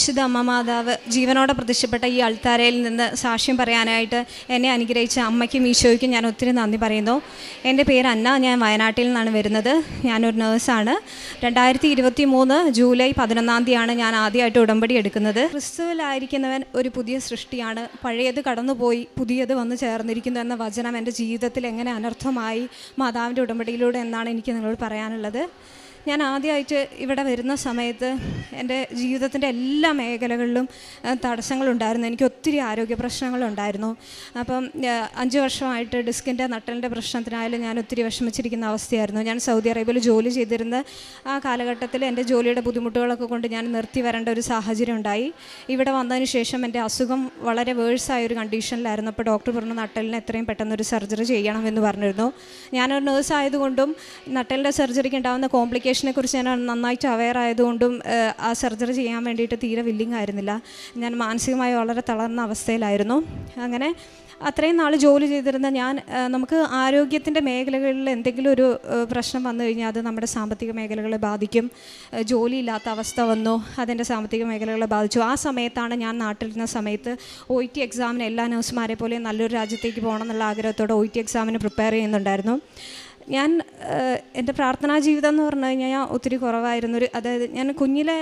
പരിശുദ്ധ അമ്മ മാതാവ് ജീവനോടെ പ്രത്യക്ഷപ്പെട്ട ഈ അൾത്താരയിൽ നിന്ന് സാക്ഷ്യം പറയാനായിട്ട് എന്നെ അനുഗ്രഹിച്ച അമ്മയ്ക്കും ഈശോയ്ക്കും ഞാൻ ഒത്തിരി നന്ദി പറയുന്നു. എൻ്റെ പേര് അന്ന. ഞാൻ വയനാട്ടിൽ നിന്നാണ് വരുന്നത്. ഞാനൊരു നേഴ്സാണ്. 2023 ജൂലൈ 11 ഞാൻ ആദ്യമായിട്ട് ഉടമ്പടി എടുക്കുന്നത്. ക്രിസ്തുവിലായിരിക്കുന്നവൻ ഒരു പുതിയ സൃഷ്ടിയാണ്, പഴയത് കടന്നുപോയി പുതിയത് വന്ന് ചേർന്നിരിക്കുന്നു എന്ന വചനം എൻ്റെ ജീവിതത്തിൽ എങ്ങനെ അനർത്ഥമായി മാതാവിൻ്റെ ഉടമ്പടിയിലൂടെ എന്നാണ് എനിക്ക് നിങ്ങളോട് പറയാനുള്ളത്. ഞാൻ ആദ്യമായിട്ട് ഇവിടെ വരുന്ന സമയത്ത് എൻ്റെ ജീവിതത്തിൻ്റെ എല്ലാ മേഖലകളിലും തടസ്സങ്ങളുണ്ടായിരുന്നു. എനിക്ക് ഒത്തിരി ആരോഗ്യ പ്രശ്നങ്ങളുണ്ടായിരുന്നു. അപ്പം 5 വർഷമായിട്ട് ഡിസ്കിൻ്റെ നട്ടലിൻ്റെ പ്രശ്നത്തിനായാലും ഞാൻ ഒത്തിരി വിഷമിച്ചിരിക്കുന്ന അവസ്ഥയായിരുന്നു. ഞാൻ സൗദി അറേബ്യയിൽ ജോലി ചെയ്തിരുന്ന ആ കാലഘട്ടത്തിൽ എൻ്റെ ജോലിയുടെ ബുദ്ധിമുട്ടുകളൊക്കെ കൊണ്ട് ഞാൻ നിർത്തി വരേണ്ട ഒരു സാഹചര്യം ഉണ്ടായി. ഇവിടെ വന്നതിന് ശേഷം എൻ്റെ അസുഖം വളരെ വേഴ്സായൊരു കണ്ടീഷനിലായിരുന്നു. അപ്പോൾ ഡോക്ടർ പറഞ്ഞു നട്ടലിന് എത്രയും പെട്ടെന്നൊരു സർജറി ചെയ്യണമെന്ന് പറഞ്ഞിരുന്നു. ഞാനൊരു നേഴ്സ് ആയതുകൊണ്ടും നട്ടലിൻ്റെ സർജറിക്ക് ഉണ്ടാകുന്ന കോംപ്ലിക്കേഷനെ കുറിച്ച് ഞാൻ നന്നായിട്ട് അവെയർ ആയതുകൊണ്ടും ആ സർജറി ചെയ്യാൻ വേണ്ടിയിട്ട് തീരെ വില്ലിങ് ആയിരുന്നില്ല. ഞാൻ മാനസികമായി വളരെ തളർന്ന അവസ്ഥയിലായിരുന്നു. അങ്ങനെ അത്രയും നാൾ ജോലി ചെയ്തിരുന്ന ഞാൻ, നമുക്ക് ആരോഗ്യത്തിൻ്റെ മേഖലകളിൽ എന്തെങ്കിലും ഒരു പ്രശ്നം വന്നു കഴിഞ്ഞാൽ അത് നമ്മുടെ സാമ്പത്തിക മേഖലകളെ ബാധിക്കും. ജോലിയില്ലാത്ത അവസ്ഥ വന്നു, അതെൻ്റെ സാമ്പത്തിക മേഖലകളെ ബാധിച്ചു. ആ സമയത്താണ് ഞാൻ നാട്ടിലിരുന്ന സമയത്ത് OET എക്സാമിന് എല്ലാ നഴ്സുമാരെ പോലെ നല്ലൊരു രാജ്യത്തേക്ക് പോകണം എന്നുള്ള ആഗ്രഹത്തോടെ OET എക്സാമിന് പ്രിപ്പയർ ചെയ്യുന്നുണ്ടായിരുന്നു. ഞാൻ എൻ്റെ പ്രാർത്ഥനാ ജീവിതം എന്ന് പറഞ്ഞു കഴിഞ്ഞാൽ ഒത്തിരി കുറവായിരുന്നൊരു, അതായത് ഞാൻ കുഞ്ഞിലെ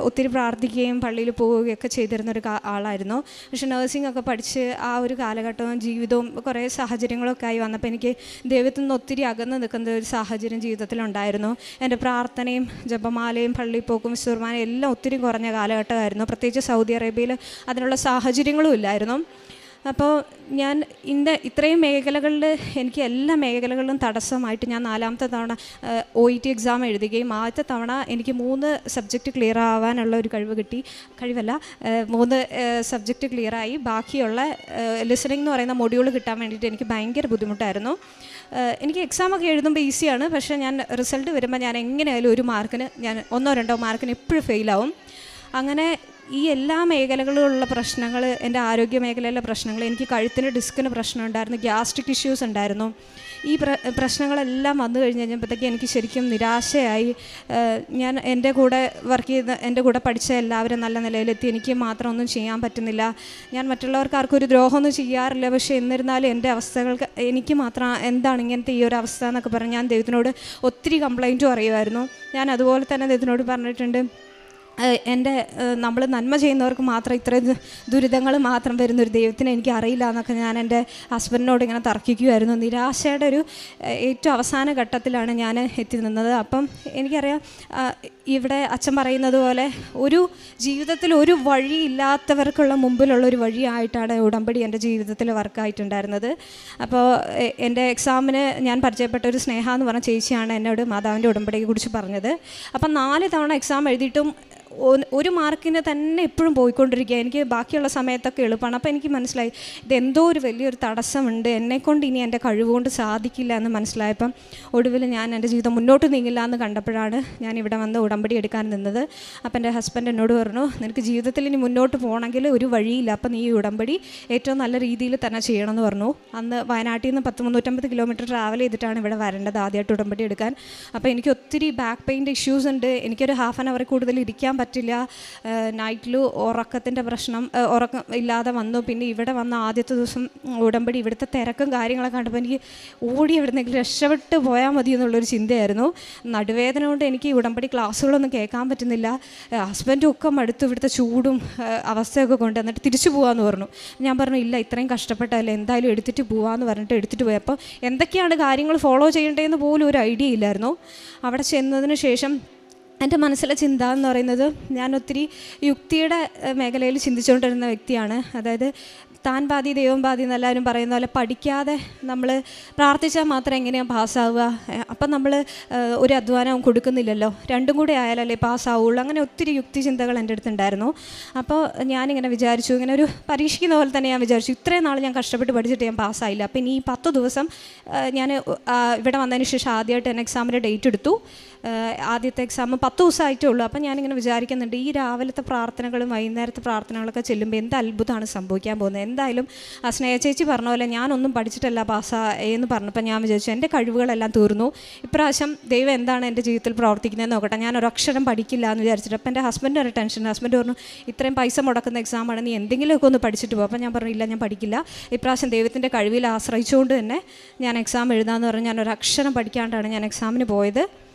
ഒത്തിരി പ്രാർത്ഥിക്കുകയും പള്ളിയിൽ പോവുകയൊക്കെ ചെയ്തിരുന്നൊരു ആളായിരുന്നു. പക്ഷേ നഴ്സിംഗ് ഒക്കെ പഠിച്ച് ആ ഒരു കാലഘട്ടവും ജീവിതവും കുറേ സാഹചര്യങ്ങളൊക്കെ ആയി വന്നപ്പോൾ എനിക്ക് ദൈവത്തിൽ നിന്ന് ഒത്തിരി അകന്ന് നിൽക്കുന്ന ഒരു സാഹചര്യം ജീവിതത്തിലുണ്ടായിരുന്നു. എൻ്റെ പ്രാർത്ഥനയും ജപമാലയും പള്ളിപ്പോക്കും വിശ്വമാലയും എല്ലാം ഒത്തിരി കുറഞ്ഞ കാലഘട്ടമായിരുന്നു. പ്രത്യേകിച്ച് സൗദി അറേബ്യയിൽ അതിനുള്ള സാഹചര്യങ്ങളും ഇല്ലായിരുന്നു. അപ്പോൾ ഞാൻ ഇത്രയും മേഖലകളിൽ എനിക്ക് എല്ലാ മേഖലകളിലും തടസ്സമായിട്ട് ഞാൻ 4ാമത്തെ തവണ OET എക്സാം എഴുതുകയും ആദ്യത്തെ തവണ എനിക്ക് 3 സബ്ജക്റ്റ് ക്ലിയർ ആവാനുള്ള ഒരു കഴിവല്ല 3 സബ്ജക്റ്റ് ക്ലിയറായി. ബാക്കിയുള്ള ലിസണിംഗ് എന്ന് പറയുന്ന മൊഡ്യൂൾ കിട്ടാൻ വേണ്ടിയിട്ട് എനിക്ക് ഭയങ്കര ബുദ്ധിമുട്ടായിരുന്നു. എനിക്ക് എക്സാമൊക്കെ എഴുതുമ്പോൾ ഈസിയാണ്, പക്ഷേ ഞാൻ റിസൾട്ട് വരുമ്പോൾ ഞാൻ എങ്ങനെയായാലും 1 മാർക്കിന് ഞാൻ 1-2 മാർക്കിന് എപ്പോഴും ഫെയിലാവും. അങ്ങനെ ഈ എല്ലാ മേഖലകളിലുള്ള പ്രശ്നങ്ങൾ, എൻ്റെ ആരോഗ്യ മേഖലയിലെ പ്രശ്നങ്ങൾ, എനിക്ക് കഴുത്തിന് ഡിസ്കിന് പ്രശ്നം ഉണ്ടായിരുന്നു, ഗ്യാസ്ട്രിക് ഇഷ്യൂസ് ഉണ്ടായിരുന്നു. ഈ പ്രശ്നങ്ങളെല്ലാം വന്നു കഴിഞ്ഞ് കഴിഞ്ഞപ്പോഴത്തേക്ക് എനിക്ക് ശരിക്കും നിരാശയായി. ഞാൻ എൻ്റെ കൂടെ വർക്ക് ചെയ്ത് എൻ്റെ കൂടെ പഠിച്ച എല്ലാവരും നല്ല നിലയിലെത്തി, എനിക്ക് മാത്രം ഒന്നും ചെയ്യാൻ പറ്റുന്നില്ല. ഞാൻ മറ്റുള്ളവർക്ക് ആർക്കും ഒരു ദ്രോഹമൊന്നും ചെയ്യാറില്ല, പക്ഷേ എന്നിരുന്നാലും എൻ്റെ അവസ്ഥകൾക്ക് എനിക്ക് മാത്രം എന്താണ് ഇങ്ങനത്തെ ഈ ഒരു അവസ്ഥ എന്നൊക്കെ പറഞ്ഞ് ഞാൻ ദൈവത്തിനോട് ഒത്തിരി കംപ്ലൈൻറ്റും അറിയുമായിരുന്നു. ഞാൻ അതുപോലെ തന്നെ ദൈവത്തിനോട് പറഞ്ഞിട്ടുണ്ട്, നമ്മൾ നന്മ ചെയ്യുന്നവർക്ക് മാത്രം ഇത്രയും ദുരിതങ്ങൾ മാത്രം വരുന്നൊരു ദൈവത്തിനെ എനിക്ക് അറിയില്ല എന്നൊക്കെ ഞാൻ എൻ്റെ ഹസ്ബൻഡിനോട് ഇങ്ങനെ തർക്കിക്കുമായിരുന്നു. നിരാശയുടെ ഒരു ഏറ്റവും അവസാന ഘട്ടത്തിലാണ് ഞാൻ എത്തി നിന്നത്. അപ്പം എനിക്കറിയാം, ഇവിടെ അച്ഛൻ പറയുന്നത് പോലെ ഒരു ജീവിതത്തിൽ ഒരു വഴിയില്ലാത്തവർക്കുള്ള മുമ്പിലുള്ള ഒരു വഴിയായിട്ടാണ് ഉടമ്പടി എൻ്റെ ജീവിതത്തിൽ വർക്കായിട്ടുണ്ടായിരുന്നത്. അപ്പോൾ എൻ്റെ എക്സാമിന് ഞാൻ പരിചയപ്പെട്ട ഒരു സ്നേഹ എന്ന് പറഞ്ഞ ചേച്ചിയാണ് എന്നോട് മാതാവിൻ്റെ ഉടമ്പടിയെ കുറിച്ച് പറഞ്ഞത്. അപ്പം 4 തവണ എക്സാം എഴുതിയിട്ടും 1 മാർക്കിന് തന്നെ എപ്പോഴും പോയിക്കൊണ്ടിരിക്കുക. എനിക്ക് ബാക്കിയുള്ള സമയത്തൊക്കെ എളുപ്പമാണ്. അപ്പോൾ എനിക്ക് മനസ്സിലായി ഇതെന്തോ ഒരു വലിയൊരു തടസ്സമുണ്ട്, എന്നെക്കൊണ്ട് ഇനി എൻ്റെ കഴിവുകൊണ്ട് സാധിക്കില്ല എന്ന് മനസ്സിലായപ്പം ഒടുവിൽ ഞാൻ എൻ്റെ ജീവിതം മുന്നോട്ട് നീങ്ങില്ല എന്ന് കണ്ടപ്പോഴാണ് ഞാൻ ഇവിടെ വന്ന് ഉടമ്പടി എടുക്കാൻ നിന്നത്. അപ്പം എൻ്റെ ഹസ്ബൻഡ് എന്നോട് പറഞ്ഞു, നിനക്ക് ജീവിതത്തിൽ ഇനി മുന്നോട്ട് പോകണമെങ്കിൽ ഒരു വഴിയില്ല, അപ്പം നീ ഈ ഉടമ്പടി ഏറ്റവും നല്ല രീതിയിൽ തന്നെ ചെയ്യണമെന്ന് പറഞ്ഞു. അന്ന് വയനാട്ടിൽ നിന്ന് 350 കിലോമീറ്റർ ട്രാവൽ ചെയ്തിട്ടാണ് ഇവിടെ വരേണ്ടത് ആദ്യമായിട്ട് ഉടമ്പടി എടുക്കാൻ. അപ്പോൾ എനിക്ക് ഒത്തിരി ബാക്ക് പെയിൻ്റെ ഇഷ്യൂസ് ഉണ്ട്. എനിക്കൊരു ½ ആൻ അവർ കൂടുതൽ ഇരിക്കാൻ പറ്റില്ല. നൈറ്റിൽ ഉറക്കത്തിൻ്റെ പ്രശ്നം, ഉറക്കം ഇല്ലാതെ വന്നു. പിന്നെ ഇവിടെ വന്ന ആദ്യത്തെ ദിവസം ഉടമ്പടി ഇവിടുത്തെ തിരക്കും കാര്യങ്ങളൊക്കെ കണ്ടപ്പോൾ എനിക്ക് ഓടി എവിടുന്നെങ്കിലും രക്ഷപ്പെട്ട് പോയാൽ മതി എന്നുള്ളൊരു ചിന്തയായിരുന്നു. നടുവേദന കൊണ്ട് എനിക്ക് ഉടമ്പടി ക്ലാസ്സുകളൊന്നും കേൾക്കാൻ പറ്റുന്നില്ല. ഹസ്ബൻഡും ഒക്കെ മടുത്തു ഇവിടുത്തെ ചൂടും അവസ്ഥയൊക്കെ കൊണ്ട്. എന്നിട്ട് തിരിച്ചു പോകാമെന്ന് പറഞ്ഞു. ഞാൻ പറഞ്ഞു ഇല്ല, ഇത്രയും കഷ്ടപ്പെട്ടല്ലേ, എന്തായാലും എടുത്തിട്ട് പോകാമെന്ന് പറഞ്ഞിട്ട് എടുത്തിട്ട് പോയി. അപ്പോൾ എന്തൊക്കെയാണ് കാര്യങ്ങൾ ഫോളോ ചെയ്യേണ്ടതെന്ന് പോലും ഒരു ഐഡിയ ഇല്ലായിരുന്നു. അവിടെ ചെന്നതിന് ശേഷം എൻ്റെ മനസ്സിലെ ചിന്ത എന്ന് പറയുന്നത്, ഞാൻ ഒത്തിരി യുക്തിയുടെ മേഖലയിൽ ചിന്തിച്ചുകൊണ്ടിരുന്ന വ്യക്തിയാണ്. അതായത് താൻ പാതി ദൈവം പാതി എന്നെല്ലാവരും പറയുന്ന പോലെ പഠിക്കാതെ നമ്മൾ പ്രാർത്ഥിച്ചാൽ മാത്രം എങ്ങനെയാണ് പാസ്സാവുക? അപ്പം നമ്മൾ ഒരു അധ്വാനവും കൊടുക്കുന്നില്ലല്ലോ, രണ്ടും കൂടെ ആയാലല്ലേ പാസ്സാവുള്ളൂ. അങ്ങനെ ഒത്തിരി യുക്തി ചിന്തകൾ എൻ്റെ അടുത്തുണ്ടായിരുന്നു. അപ്പോൾ ഞാനിങ്ങനെ വിചാരിച്ചു, ഇങ്ങനെ ഒരു പരീക്ഷിക്കുന്ന പോലെ തന്നെ ഞാൻ വിചാരിച്ചു, ഇത്രയും നാൾ ഞാൻ കഷ്ടപ്പെട്ട് പഠിച്ചിട്ട് ഞാൻ പാസ്സായില്ല. അപ്പം ഇനി 10 ദിവസം ഞാൻ ഇവിടെ വന്നതിന് ശേഷം ആദ്യമായിട്ട് എന്നെ എക്സാമിൻ്റെ ഡേറ്റ് എടുത്തു. ആദ്യത്തെ എക്സാം 10 ദിവസമായിട്ടേ ഉള്ളൂ. അപ്പം ഞാനിങ്ങനെ വിചാരിക്കുന്നുണ്ട്, ഈ രാവിലത്തെ പ്രാർത്ഥനകളും വൈകുന്നേരത്തെ പ്രാർത്ഥനകളൊക്കെ ചെല്ലുമ്പോൾ എന്ത് അത്ഭുതമാണ് സംഭവിക്കാൻ പോകുന്നത്. എന്തായാലും ആ സ്നേഹ ചേച്ചി പറഞ്ഞ പോലെ ഞാനൊന്നും പഠിച്ചിട്ടല്ല പാസ്സായെന്ന് പറഞ്ഞപ്പോൾ ഞാൻ വിചാരിച്ചു എൻ്റെ കഴിവുകളെല്ലാം തീർന്നു, ഇപ്രാവശ്യം ദൈവം എന്താണ് എൻ്റെ ജീവിതത്തിൽ പ്രവർത്തിക്കുന്നതെന്ന് നോക്കട്ടെ, ഞാൻ ഒരു അക്ഷരം പഠിക്കില്ല എന്ന് വിചാരിച്ചിട്ട്. അപ്പം എൻ്റെ ഹസ്ബൻഡ് ഒരു ടെൻഷൻ. ഹസ്ബൻഡ് പറഞ്ഞു, ഇത്രയും പൈസ മുടക്കുന്ന എക്സാമാണ്, നീ എന്തെങ്കിലുമൊക്കെ ഒന്ന് പഠിച്ചിട്ട് പോകും. അപ്പം ഞാൻ പറഞ്ഞു, ഇല്ല ഞാൻ പഠിക്കില്ല, ഇപ്രാവശ്യം ദൈവത്തിൻ്റെ കഴിവിൽ ആശ്രയിച്ചുകൊണ്ട് തന്നെ ഞാൻ എക്സാം എഴുതാമെന്ന് പറഞ്ഞ് ഞാൻ ഒരു അക്ഷരം പഠിക്കാണ്ടാണ് ഞാൻ എക്സാമിന് പോയത്.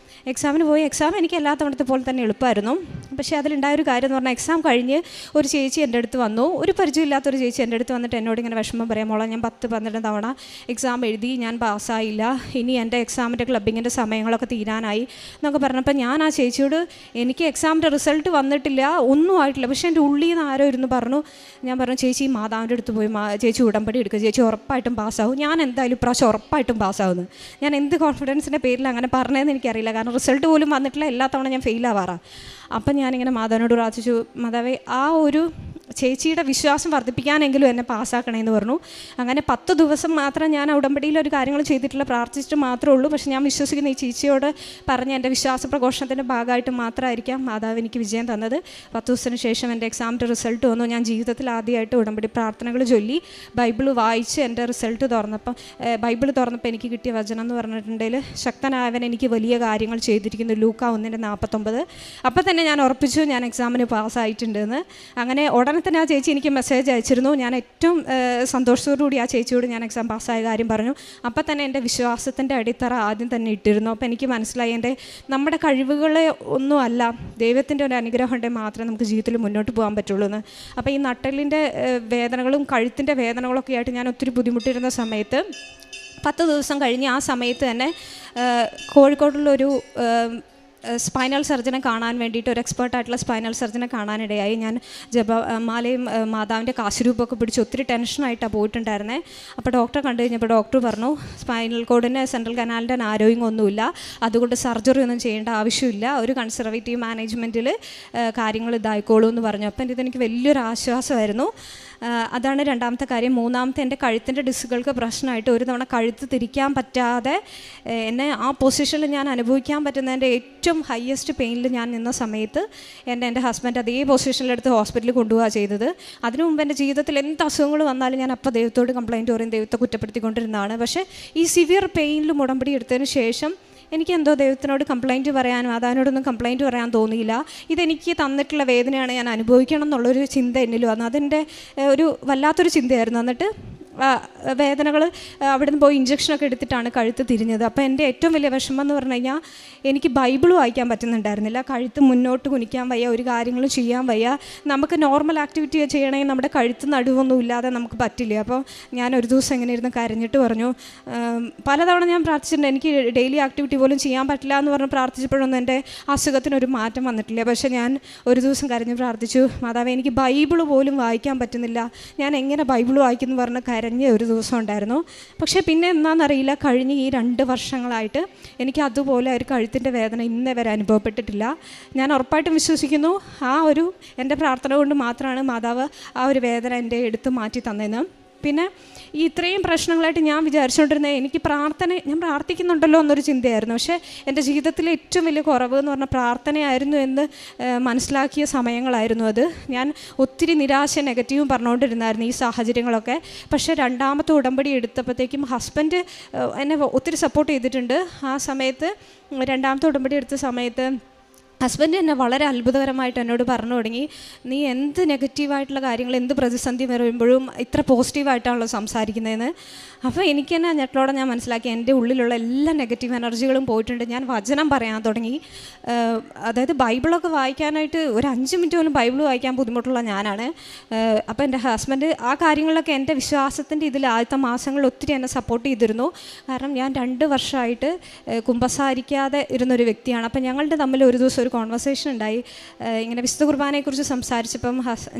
എക്സാം എനിക്ക് എല്ലാ തവണത്തെ പോലെ തന്നെ എളുപ്പമായിരുന്നു. പക്ഷേ അതിലുണ്ടായൊരു കാര്യം എന്ന് പറഞ്ഞാൽ, എക്സാം കഴിഞ്ഞ് ഒരു ചേച്ചി എൻ്റെ അടുത്ത് വന്നു, ഒരു പരിചയമില്ലാത്തൊരു ചേച്ചി എൻ്റെ അടുത്ത് വന്നിട്ട് എന്നോട് ഇങ്ങനെ വിഷമം പറയാം, മോളെ ഞാൻ 10-12 തവണ എക്സാം എഴുതി, ഞാൻ പാസ്സായില്ല, ഇനി എൻ്റെ എക്സാമിൻ്റെ ക്ലബിങ്ങിൻ്റെ സമയങ്ങളൊക്കെ തീരാനായി എന്നൊക്കെ പറഞ്ഞപ്പോൾ ഞാൻ ആ ചേച്ചിയോട്, എനിക്ക് എക്സാമിൻ്റെ റിസൾട്ട് വന്നിട്ടില്ല, ഒന്നും ആയിട്ടില്ല, പക്ഷേ എൻ്റെ ഉള്ളിൽ നിന്ന് ആരോ ഇരുന്ന് പറഞ്ഞു. ഞാൻ പറഞ്ഞു, ചേച്ചി മാതാവിൻ്റെ അടുത്ത് പോയി ചേച്ചി ഉടമ്പടി എടുക്കുക, ചേച്ചി ഉറപ്പായിട്ടും പാസ്സാവും, ഞാൻ എന്തായാലും ഇപ്രാവശ്യം ഉറപ്പായിട്ടും പാസ്സാവുന്നു. ഞാൻ എന്ത് കോൺഫിഡൻസിൻ്റെ പേരിൽ അങ്ങനെ പറഞ്ഞതെന്ന് എനിക്കറിയില്ല, കാരണം റിസൾട്ട് പോലും വന്നിട്ടില്ല, എല്ലാ തവണ ഞാൻ ഫെയിൽ ആവാറാണ്. അപ്പം ഞാനിങ്ങനെ മാതാവിനോട് പ്രാർത്ഥിച്ചു, മാതാവേ ആ ഒരു ചേച്ചിയുടെ വിശ്വാസം വർദ്ധിപ്പിക്കാനെങ്കിലും എന്നെ പാസ്സാക്കണമെന്ന് പറഞ്ഞു. അങ്ങനെ 10 ദിവസം മാത്രം ഞാൻ ഉടമ്പടിയിൽ ഒരു കാര്യങ്ങൾ ചെയ്തിട്ടില്ല, പ്രാർത്ഥിച്ചിട്ട് മാത്രമേ ഉള്ളൂ. പക്ഷേ ഞാൻ വിശ്വസിക്കുന്ന ഈ ചേച്ചിയോട് പറഞ്ഞ എൻ്റെ വിശ്വാസ പ്രഘോഷണത്തിൻ്റെ ഭാഗമായിട്ട് മാത്രമായിരിക്കാം മാതാവ് എനിക്ക് വിജയം തന്നത്. 10 ദിവസത്തിന് ശേഷം എൻ്റെ എക്സാമിൻ്റെ റിസൾട്ട് വന്നു. ഞാൻ ജീവിതത്തിൽ ആദ്യമായിട്ട് ഉടമ്പടി പ്രാർത്ഥനകൾ ചൊല്ലി ബൈബിൾ വായിച്ച് എൻ്റെ റിസൾട്ട് ബൈബിൾ തുറന്നപ്പോൾ എനിക്ക് കിട്ടിയ വചനം എന്ന് പറഞ്ഞിട്ടുണ്ടെങ്കിൽ, ശക്തനായവൻ എനിക്ക് വലിയ കാര്യങ്ങൾ ചെയ്തിരിക്കുന്നു, ലൂക്ക 1:49. അപ്പം തന്നെ ഞാൻ ഉറപ്പിച്ചു ഞാൻ എക്സാമിന് പാസ്സായിട്ടുണ്ടെന്ന്. അങ്ങനെ ഉടനെ തന്നെ ആ ചേച്ചി എനിക്ക് മെസ്സേജ് അയച്ചിരുന്നു. ഞാൻ ഏറ്റവും സന്തോഷത്തോടുകൂടി ആ ചേച്ചിയോട് ഞാൻ എക്സാം പാസ്സായ കാര്യം പറഞ്ഞു. അപ്പം തന്നെ എൻ്റെ വിശ്വാസത്തിൻ്റെ അടിത്തറ ആദ്യം തന്നെ ഇട്ടിരുന്നു. അപ്പോൾ എനിക്ക് മനസ്സിലായി, നമ്മുടെ കഴിവുകളെ ഒന്നുമല്ല, ദൈവത്തിൻ്റെ ഒരു അനുഗ്രഹം ഉണ്ടെങ്കിൽ മാത്രമേ നമുക്ക് ജീവിതത്തിൽ മുന്നോട്ട് പോകാൻ പറ്റുള്ളൂ എന്ന്. അപ്പോൾ ഈ നട്ടലിൻ്റെ വേദനകളും കഴുത്തിൻ്റെ വേദനകളൊക്കെ ആയിട്ട് ഞാൻ ഒത്തിരി ബുദ്ധിമുട്ടിരുന്ന സമയത്ത് 10 ദിവസം കഴിഞ്ഞ് ആ സമയത്ത് തന്നെ കോഴിക്കോടുള്ളൊരു സ്പൈനൽ സർജനെ കാണാൻ വേണ്ടിയിട്ട്, ഒരു എക്സ്പേർട്ടായിട്ടുള്ള സ്പൈനൽ സർജനെ കാണാനിടയായി. ഞാൻ മാലയും മാതാവിൻ്റെ കാശുരൂപമൊക്കെ പിടിച്ച് ഒത്തിരി ടെൻഷനായിട്ടാണ് പോയിട്ടുണ്ടായിരുന്നത്. അപ്പോൾ ഡോക്ടറെ കണ്ടു കഴിഞ്ഞപ്പോൾ ഡോക്ടർ പറഞ്ഞു, സ്പൈനൽ കോഡിന് സെൻട്രൽ കനാലിൻ്റെ നാരോയിങ് ഒന്നുമില്ല, അതുകൊണ്ട് സർജറി ഒന്നും ചെയ്യേണ്ട ആവശ്യമില്ല, ഒരു കൺസർവേറ്റീവ് മാനേജ്മെൻറ്റിൽ കാര്യങ്ങൾ ഇതായിക്കോളൂ എന്ന് പറഞ്ഞു. അപ്പം ഇതെനിക്ക് വലിയൊരു ആശ്വാസമായിരുന്നു. അതാണ് രണ്ടാമത്തെ കാര്യം. മൂന്നാമത്തെ, എൻ്റെ കഴുത്തിൻ്റെ ഡിസ്കുകൾക്ക് പ്രശ്നമായിട്ട് ഒരു തവണ കഴുത്ത് തിരിക്കാൻ പറ്റാതെ എന്നെ ആ പൊസിഷനിൽ ഞാൻ അനുഭവിക്കാൻ പറ്റുന്നതിൻ്റെ ഏറ്റവും ഹയസ്റ്റ് പെയിനിൽ ഞാൻ നിന്ന സമയത്ത് എൻ്റെ ഹസ്ബൻഡ് അതേ പൊസിഷനിലെടുത്ത് ഹോസ്പിറ്റലിൽ കൊണ്ടുപോവുക ചെയ്തത്. അതിനു മുമ്പ് എൻ്റെ ജീവിതത്തിൽ എന്ത് അസുഖങ്ങൾ വന്നാലും ഞാൻ അപ്പോൾ ദൈവത്തോട് കംപ്ലയിൻറ്റ് പറയും, ദൈവത്തെ കുറ്റപ്പെടുത്തിക്കൊണ്ടിരുന്നതാണ്. പക്ഷേ ഈ സിവിയർ പെയിനിൽ ഉടമ്പടി എടുത്തതിന് ശേഷം എനിക്കെന്തോ ദൈവത്തിനോട് കംപ്ലയിൻറ്റ് പറയാനും മാതാവിനോടൊന്നും കംപ്ലയിൻറ്റ് പറയാൻ തോന്നിയില്ല. ഇതെനിക്ക് തന്നിട്ടുള്ള വേദനയാണ്, ഞാൻ അനുഭവിക്കണം എന്നുള്ളൊരു ചിന്ത എന്നിൽ വന്നു. അതെൻ്റെ ഒരു വല്ലാത്തൊരു ചിന്തയായിരുന്നു. എന്നിട്ട് വേദനകൾ അവിടെ നിന്ന് പോയി ഇഞ്ചക്ഷനൊക്കെ എടുത്തിട്ടാണ് കഴുത്ത് തിരിഞ്ഞത്. അപ്പോൾ എൻ്റെ ഏറ്റവും വലിയ വിഷമം എന്ന് പറഞ്ഞു കഴിഞ്ഞാൽ, എനിക്ക് ബൈബിൾ വായിക്കാൻ പറ്റുന്നുണ്ടായിരുന്നില്ല, കഴുത്ത് മുന്നോട്ട് കുനിക്കാൻ വയ്യ, ഒരു കാര്യങ്ങളും ചെയ്യാൻ വയ്യ. നമുക്ക് നോർമൽ ആക്ടിവിറ്റി ചെയ്യണമെങ്കിൽ നമ്മുടെ കഴുത്ത് നടുവൊന്നും ഇല്ലാതെ നമുക്ക് പറ്റില്ല. അപ്പോൾ ഞാൻ ഒരു ദിവസം ഇങ്ങനെ ഇരുന്ന് കരഞ്ഞിട്ട് പറഞ്ഞു, പലതവണ ഞാൻ പ്രാർത്ഥിച്ചിട്ടുണ്ട്, എനിക്ക് ഡെയിലി ആക്ടിവിറ്റി പോലും ചെയ്യാൻ പറ്റില്ല എന്ന് പറഞ്ഞ് പ്രാർത്ഥിച്ചപ്പോഴൊന്നും എൻ്റെ അസുഖത്തിനൊരു മാറ്റം വന്നിട്ടില്ല. പക്ഷേ ഞാൻ ഒരു ദിവസം കരഞ്ഞ് പ്രാർത്ഥിച്ചു, മാതാവേ എനിക്ക് ബൈബിൾ പോലും വായിക്കാൻ പറ്റുന്നില്ല, ഞാൻ എങ്ങനെ ബൈബിൾ വായിക്കുന്നു പറഞ്ഞ് കരഞ്ഞ ഒരു ദിവസം ഉണ്ടായിരുന്നു. പക്ഷേ പിന്നെ എന്താണെന്നറിയില്ല, കഴിഞ്ഞ് ഈ 2 വർഷങ്ങളായിട്ട് എനിക്ക് അതുപോലെ ഒരു കഴുത്തിൻ്റെ വേദന ഇന്നേ വരെ അനുഭവപ്പെട്ടിട്ടില്ല. ഞാൻ ഉറപ്പായിട്ടും വിശ്വസിക്കുന്നു എൻ്റെ പ്രാർത്ഥന കൊണ്ട് മാത്രമാണ് മാതാവ് ആ ഒരു വേദന എൻ്റെ എടുത്ത് മാറ്റി തന്നതെന്ന്. പിന്നെ ഈ ഇത്രയും പ്രശ്നങ്ങളായിട്ട് ഞാൻ വിചാരിച്ചുകൊണ്ടിരുന്നത്, ഞാൻ പ്രാർത്ഥിക്കുന്നുണ്ടല്ലോ എന്നൊരു ചിന്തയായിരുന്നു. പക്ഷേ എൻ്റെ ജീവിതത്തിലെ ഏറ്റവും വലിയ കുറവ് എന്ന് പറഞ്ഞാൽ പ്രാർത്ഥനയായിരുന്നു എന്ന് മനസ്സിലാക്കിയ സമയങ്ങളായിരുന്നു അത്. ഞാൻ ഒത്തിരി നിരാശ നെഗറ്റീവും പറഞ്ഞുകൊണ്ടിരുന്നായിരുന്നു ഈ സാഹചര്യങ്ങളൊക്കെ. പക്ഷേ രണ്ടാമത്തെ ഉടമ്പടി എടുത്തപ്പോഴത്തേക്കും ഹസ്ബൻഡ് എന്നെ ഒത്തിരി സപ്പോർട്ട് ചെയ്തിട്ടുണ്ട്. ആ സമയത്ത് രണ്ടാമത്തെ ഉടമ്പടി എടുത്ത സമയത്ത് ഹസ്ബൻഡ് എന്നെ വളരെ അത്ഭുതകരമായിട്ട് എന്നോട് പറഞ്ഞു തുടങ്ങി, നീ എന്ത് നെഗറ്റീവായിട്ടുള്ള കാര്യങ്ങൾ, എന്ത് പ്രതിസന്ധി വരുമ്പോഴും ഇത്ര പോസിറ്റീവായിട്ടാണല്ലോ സംസാരിക്കുന്നതെന്ന്. അപ്പോൾ എനിക്ക് തന്നെ ഞെട്ടലോടെ ഞാൻ മനസ്സിലാക്കി, എൻ്റെ ഉള്ളിലുള്ള എല്ലാ നെഗറ്റീവ് എനർജികളും പോയിട്ടുണ്ട്. ഞാൻ വചനം പറയാൻ തുടങ്ങി. അതായത് ബൈബിളൊക്കെ വായിക്കാനായിട്ട് ഒരു 5 മിനിറ്റ് പോലും ബൈബിൾ വായിക്കാൻ ബുദ്ധിമുട്ടുള്ള ഞാനാണ്. അപ്പോൾ എൻ്റെ ഹസ്ബൻഡ് ആ കാര്യങ്ങളിലൊക്കെ എൻ്റെ വിശ്വാസത്തിൻ്റെ ഇതിൽ ആദ്യത്തെ മാസങ്ങളിൽ ഒത്തിരി എന്നെ സപ്പോർട്ട് ചെയ്തിരുന്നു. കാരണം ഞാൻ 2 വർഷമായിട്ട് കുമ്പസാരിക്കാതെ ഇരുന്നൊരു വ്യക്തിയാണ്. അപ്പോൾ ഞങ്ങളുടെ തമ്മിൽ ഒരു ദിവസം ഒരു കോൺവെർസേഷൻ ഉണ്ടായി. ഇങ്ങനെ വിശുദ്ധ കുർബാനയെക്കുറിച്ച് സംസാരിച്ചപ്പം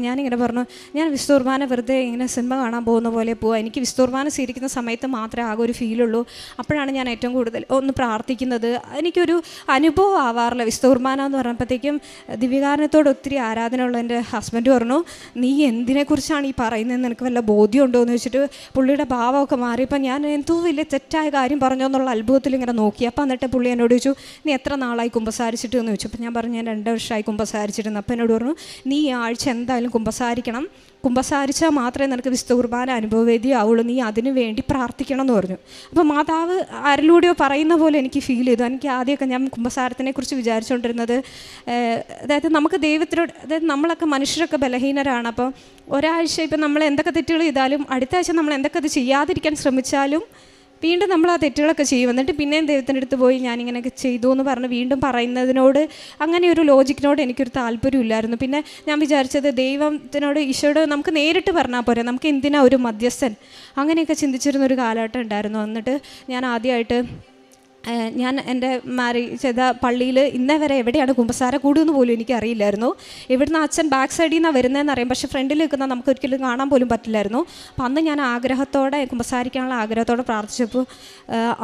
ഞാനിങ്ങനെ പറഞ്ഞു, ഞാൻ വിശുദ്ധ കുർബാന വെറുതെ ഇങ്ങനെ സിനിമ കാണാൻ പോകുന്ന പോലെ പോവുക, എനിക്ക് വിശുദ്ധ കുർബാന സ്വീകരിക്കുന്ന സമയത്ത് മാത്രമേ ആകെ ഒരു ഫീലുള്ളൂ, അപ്പോഴാണ് ഞാൻ ഏറ്റവും കൂടുതൽ ഒന്ന് പ്രാർത്ഥിക്കുന്നത്. എനിക്കൊരു അനുഭവം ആവാറില്ല വിശുദ്ധ കുർബാന എന്ന് പറഞ്ഞപ്പോഴത്തേക്കും. ദിവ്യകാരുണ്യത്തോട് ഒത്തിരി ആരാധന ഉള്ള എൻ്റെ ഹസ്ബൻഡ് പറഞ്ഞു, നീ എന്തിനെക്കുറിച്ചാണ് ഈ പറയുന്നതെന്ന് എനിക്ക് വല്ല ബോധ്യമുണ്ടോ എന്ന് വെച്ചിട്ട് പുള്ളിയുടെ ഭാവമൊക്കെ മാറിയപ്പോൾ ഞാൻ എന്തോ വലിയ തെറ്റായ കാര്യം പറഞ്ഞോ എന്നുള്ള അത്ഭുതത്തിൽ ഇങ്ങനെ നോക്കി. അപ്പോൾ എന്നിട്ട് പുള്ളി എന്നോട് ചോദിച്ചു, നീ എത്ര നാളായി കുമ്പസാരിച്ചിട്ട് എന്ന് ചോദിച്ചു. അപ്പോൾ ഞാൻ പറഞ്ഞു, ഞാൻ 2 വർഷമായി കുമ്പസാരിച്ചിരുന്നു. അപ്പോൾ എന്നോട് പറഞ്ഞു, നീ ഈ ആഴ്ച എന്തായാലും കുമ്പസാരിക്കണം, കുമ്പസാരിച്ചാൽ മാത്രമേ നിനക്ക് വിശുദ്ധ കുർബാന അനുഭവവേദ്യമാവുള്ളൂ, നീ അതിനു വേണ്ടി പ്രാർത്ഥിക്കണം എന്ന് പറഞ്ഞു. അപ്പോൾ മാതാവ് ആരിലൂടെയോ പറയുന്ന പോലെ എനിക്ക് ഫീൽ ചെയ്തു. എനിക്ക് ആദ്യമൊക്കെ ഞാൻ കുമ്പസാരത്തിനെക്കുറിച്ച് വിചാരിച്ചുകൊണ്ടിരുന്നത്, അതായത് നമുക്ക് ദൈവത്തിനോട്, അതായത് നമ്മളൊക്കെ മനുഷ്യരൊക്കെ ബലഹീനരാണ്. അപ്പോൾ ഒരാഴ്ച ഇപ്പം നമ്മൾ എന്തൊക്കെ തെറ്റുകൾ ചെയ്താലും അടുത്ത ആഴ്ച നമ്മൾ എന്തൊക്കെ അത് ചെയ്യാതിരിക്കാൻ ശ്രമിച്ചാലും വീണ്ടും നമ്മൾ ആ തെറ്റുകളൊക്കെ ചെയ്യും. എന്നിട്ട് പിന്നെയും ദൈവത്തിൻ്റെ അടുത്ത് പോയി ഞാനിങ്ങനെയൊക്കെ ചെയ്തു എന്ന് പറഞ്ഞ് വീണ്ടും പറയുന്നതിനോട്, അങ്ങനെ ഒരു ലോജിക്കിനോട് എനിക്കൊരു താല്പര്യമില്ലായിരുന്നു. പിന്നെ ഞാൻ വിചാരിച്ചത് ദൈവത്തിനോട്, ഈശോയോട് നമുക്ക് നേരിട്ട് പറഞ്ഞാൽ പോരെ, നമുക്ക് എന്തിനാ ഒരു മധ്യസ്ഥൻ, അങ്ങനെയൊക്കെ ചിന്തിച്ചിരുന്നൊരു കാലഘട്ടം ഉണ്ടായിരുന്നു. എന്നിട്ട് ഞാൻ ആദ്യമായിട്ട് ഞാൻ എൻ്റെ മാരേജ് ചെയ്ത പള്ളിയിൽ ഇന്നേ വരെ എവിടെയാണ് കുമ്പസാര കൂടുമെന്ന് പോലും എനിക്കറിയില്ലായിരുന്നു. ഇവിടുന്ന് അച്ഛൻ ബാക്ക് സൈഡിൽ നിന്നാണ് വരുന്നതെന്ന് അറിയാം, പക്ഷേ ഫ്രണ്ടിൽ നിൽക്കുന്ന നമുക്ക് ഒരിക്കലും കാണാൻ പോലും പറ്റില്ലായിരുന്നു. അപ്പം അന്ന് ഞാൻ ആഗ്രഹത്തോടെ കുമ്പസാരിക്കാനുള്ള ആഗ്രഹത്തോടെ പ്രാർത്ഥിച്ചപ്പോൾ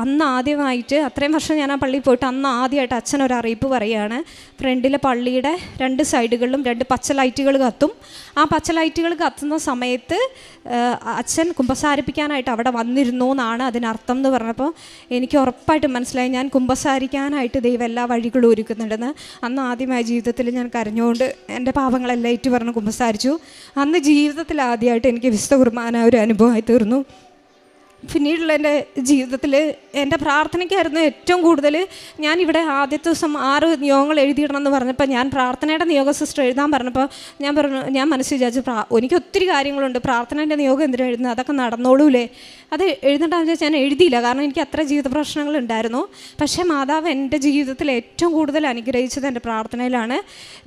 അന്ന് ആദ്യമായിട്ട്, അത്രയും വർഷം ഞാൻ ആ പള്ളിയിൽ പോയിട്ട് അന്ന് ആദ്യമായിട്ട് അച്ഛൻ ഒരു അറിയിപ്പ് പറയുകയാണ്, ഫ്രണ്ടിലെ പള്ളിയുടെ 2 സൈഡുകളിലും 2 പച്ച ലൈറ്റുകൾ കത്തും, ആ പച്ച ലൈറ്റുകൾ കത്തുന്ന സമയത്ത് അച്ഛൻ കുമ്പസാരിപ്പിക്കാനായിട്ട് അവിടെ വന്നിരുന്നു എന്നാണ് അതിനർത്ഥം എന്ന് പറഞ്ഞപ്പോൾ എനിക്ക് ഉറപ്പായിട്ടും മനസ്സിലായി ഞാൻ കുമ്പസാരിക്കാനായിട്ട് ദൈവം എല്ലാ വഴികളും ഒരുക്കുന്നുണ്ടെന്ന്. അന്ന് ആദ്യമായി ജീവിതത്തിൽ ഞാൻ കരഞ്ഞുകൊണ്ട് എൻ്റെ പാപങ്ങളെല്ലാം ഏറ്റു പറഞ്ഞ് കുമ്പസാരിച്ചു. അന്ന് ജീവിതത്തിൽ ആദ്യമായിട്ട് എനിക്ക് വിശുദ്ധ കുർബാന ഒരു അനുഭവമായി തീർന്നു. പിന്നീടുള്ള എൻ്റെ ജീവിതത്തിൽ എൻ്റെ പ്രാർത്ഥനയ്ക്കായിരുന്നു ഏറ്റവും കൂടുതൽ. ഞാനിവിടെ ആദ്യത്തെ ദിവസം 6 നിയോഗങ്ങൾ എഴുതിയിടണമെന്ന് പറഞ്ഞപ്പോൾ ഞാൻ പ്രാർത്ഥനയുടെ നിയോഗ സിസ്റ്റർ എഴുതാൻ പറഞ്ഞപ്പോൾ ഞാൻ പറഞ്ഞു, ഞാൻ മനസ്സിൽ വിചാരിച്ചു, എനിക്ക് ഒത്തിരി കാര്യങ്ങളുണ്ട്, പ്രാർത്ഥനയുടെ നിയോഗം എന്തിനാ എഴുതുന്നത്, അതൊക്കെ നടന്നോളൂലേ, അത് എഴുതേണ്ടെന്ന് വെച്ചാൽ ഞാൻ എഴുതിയില്ല, കാരണം എനിക്ക് അത്ര ജീവിത പ്രശ്നങ്ങളുണ്ടായിരുന്നു. പക്ഷേ മാതാവ് എൻ്റെ ജീവിതത്തിൽ ഏറ്റവും കൂടുതൽ അനുഗ്രഹിച്ചത് എൻ്റെ പ്രാർത്ഥനയിലാണ്.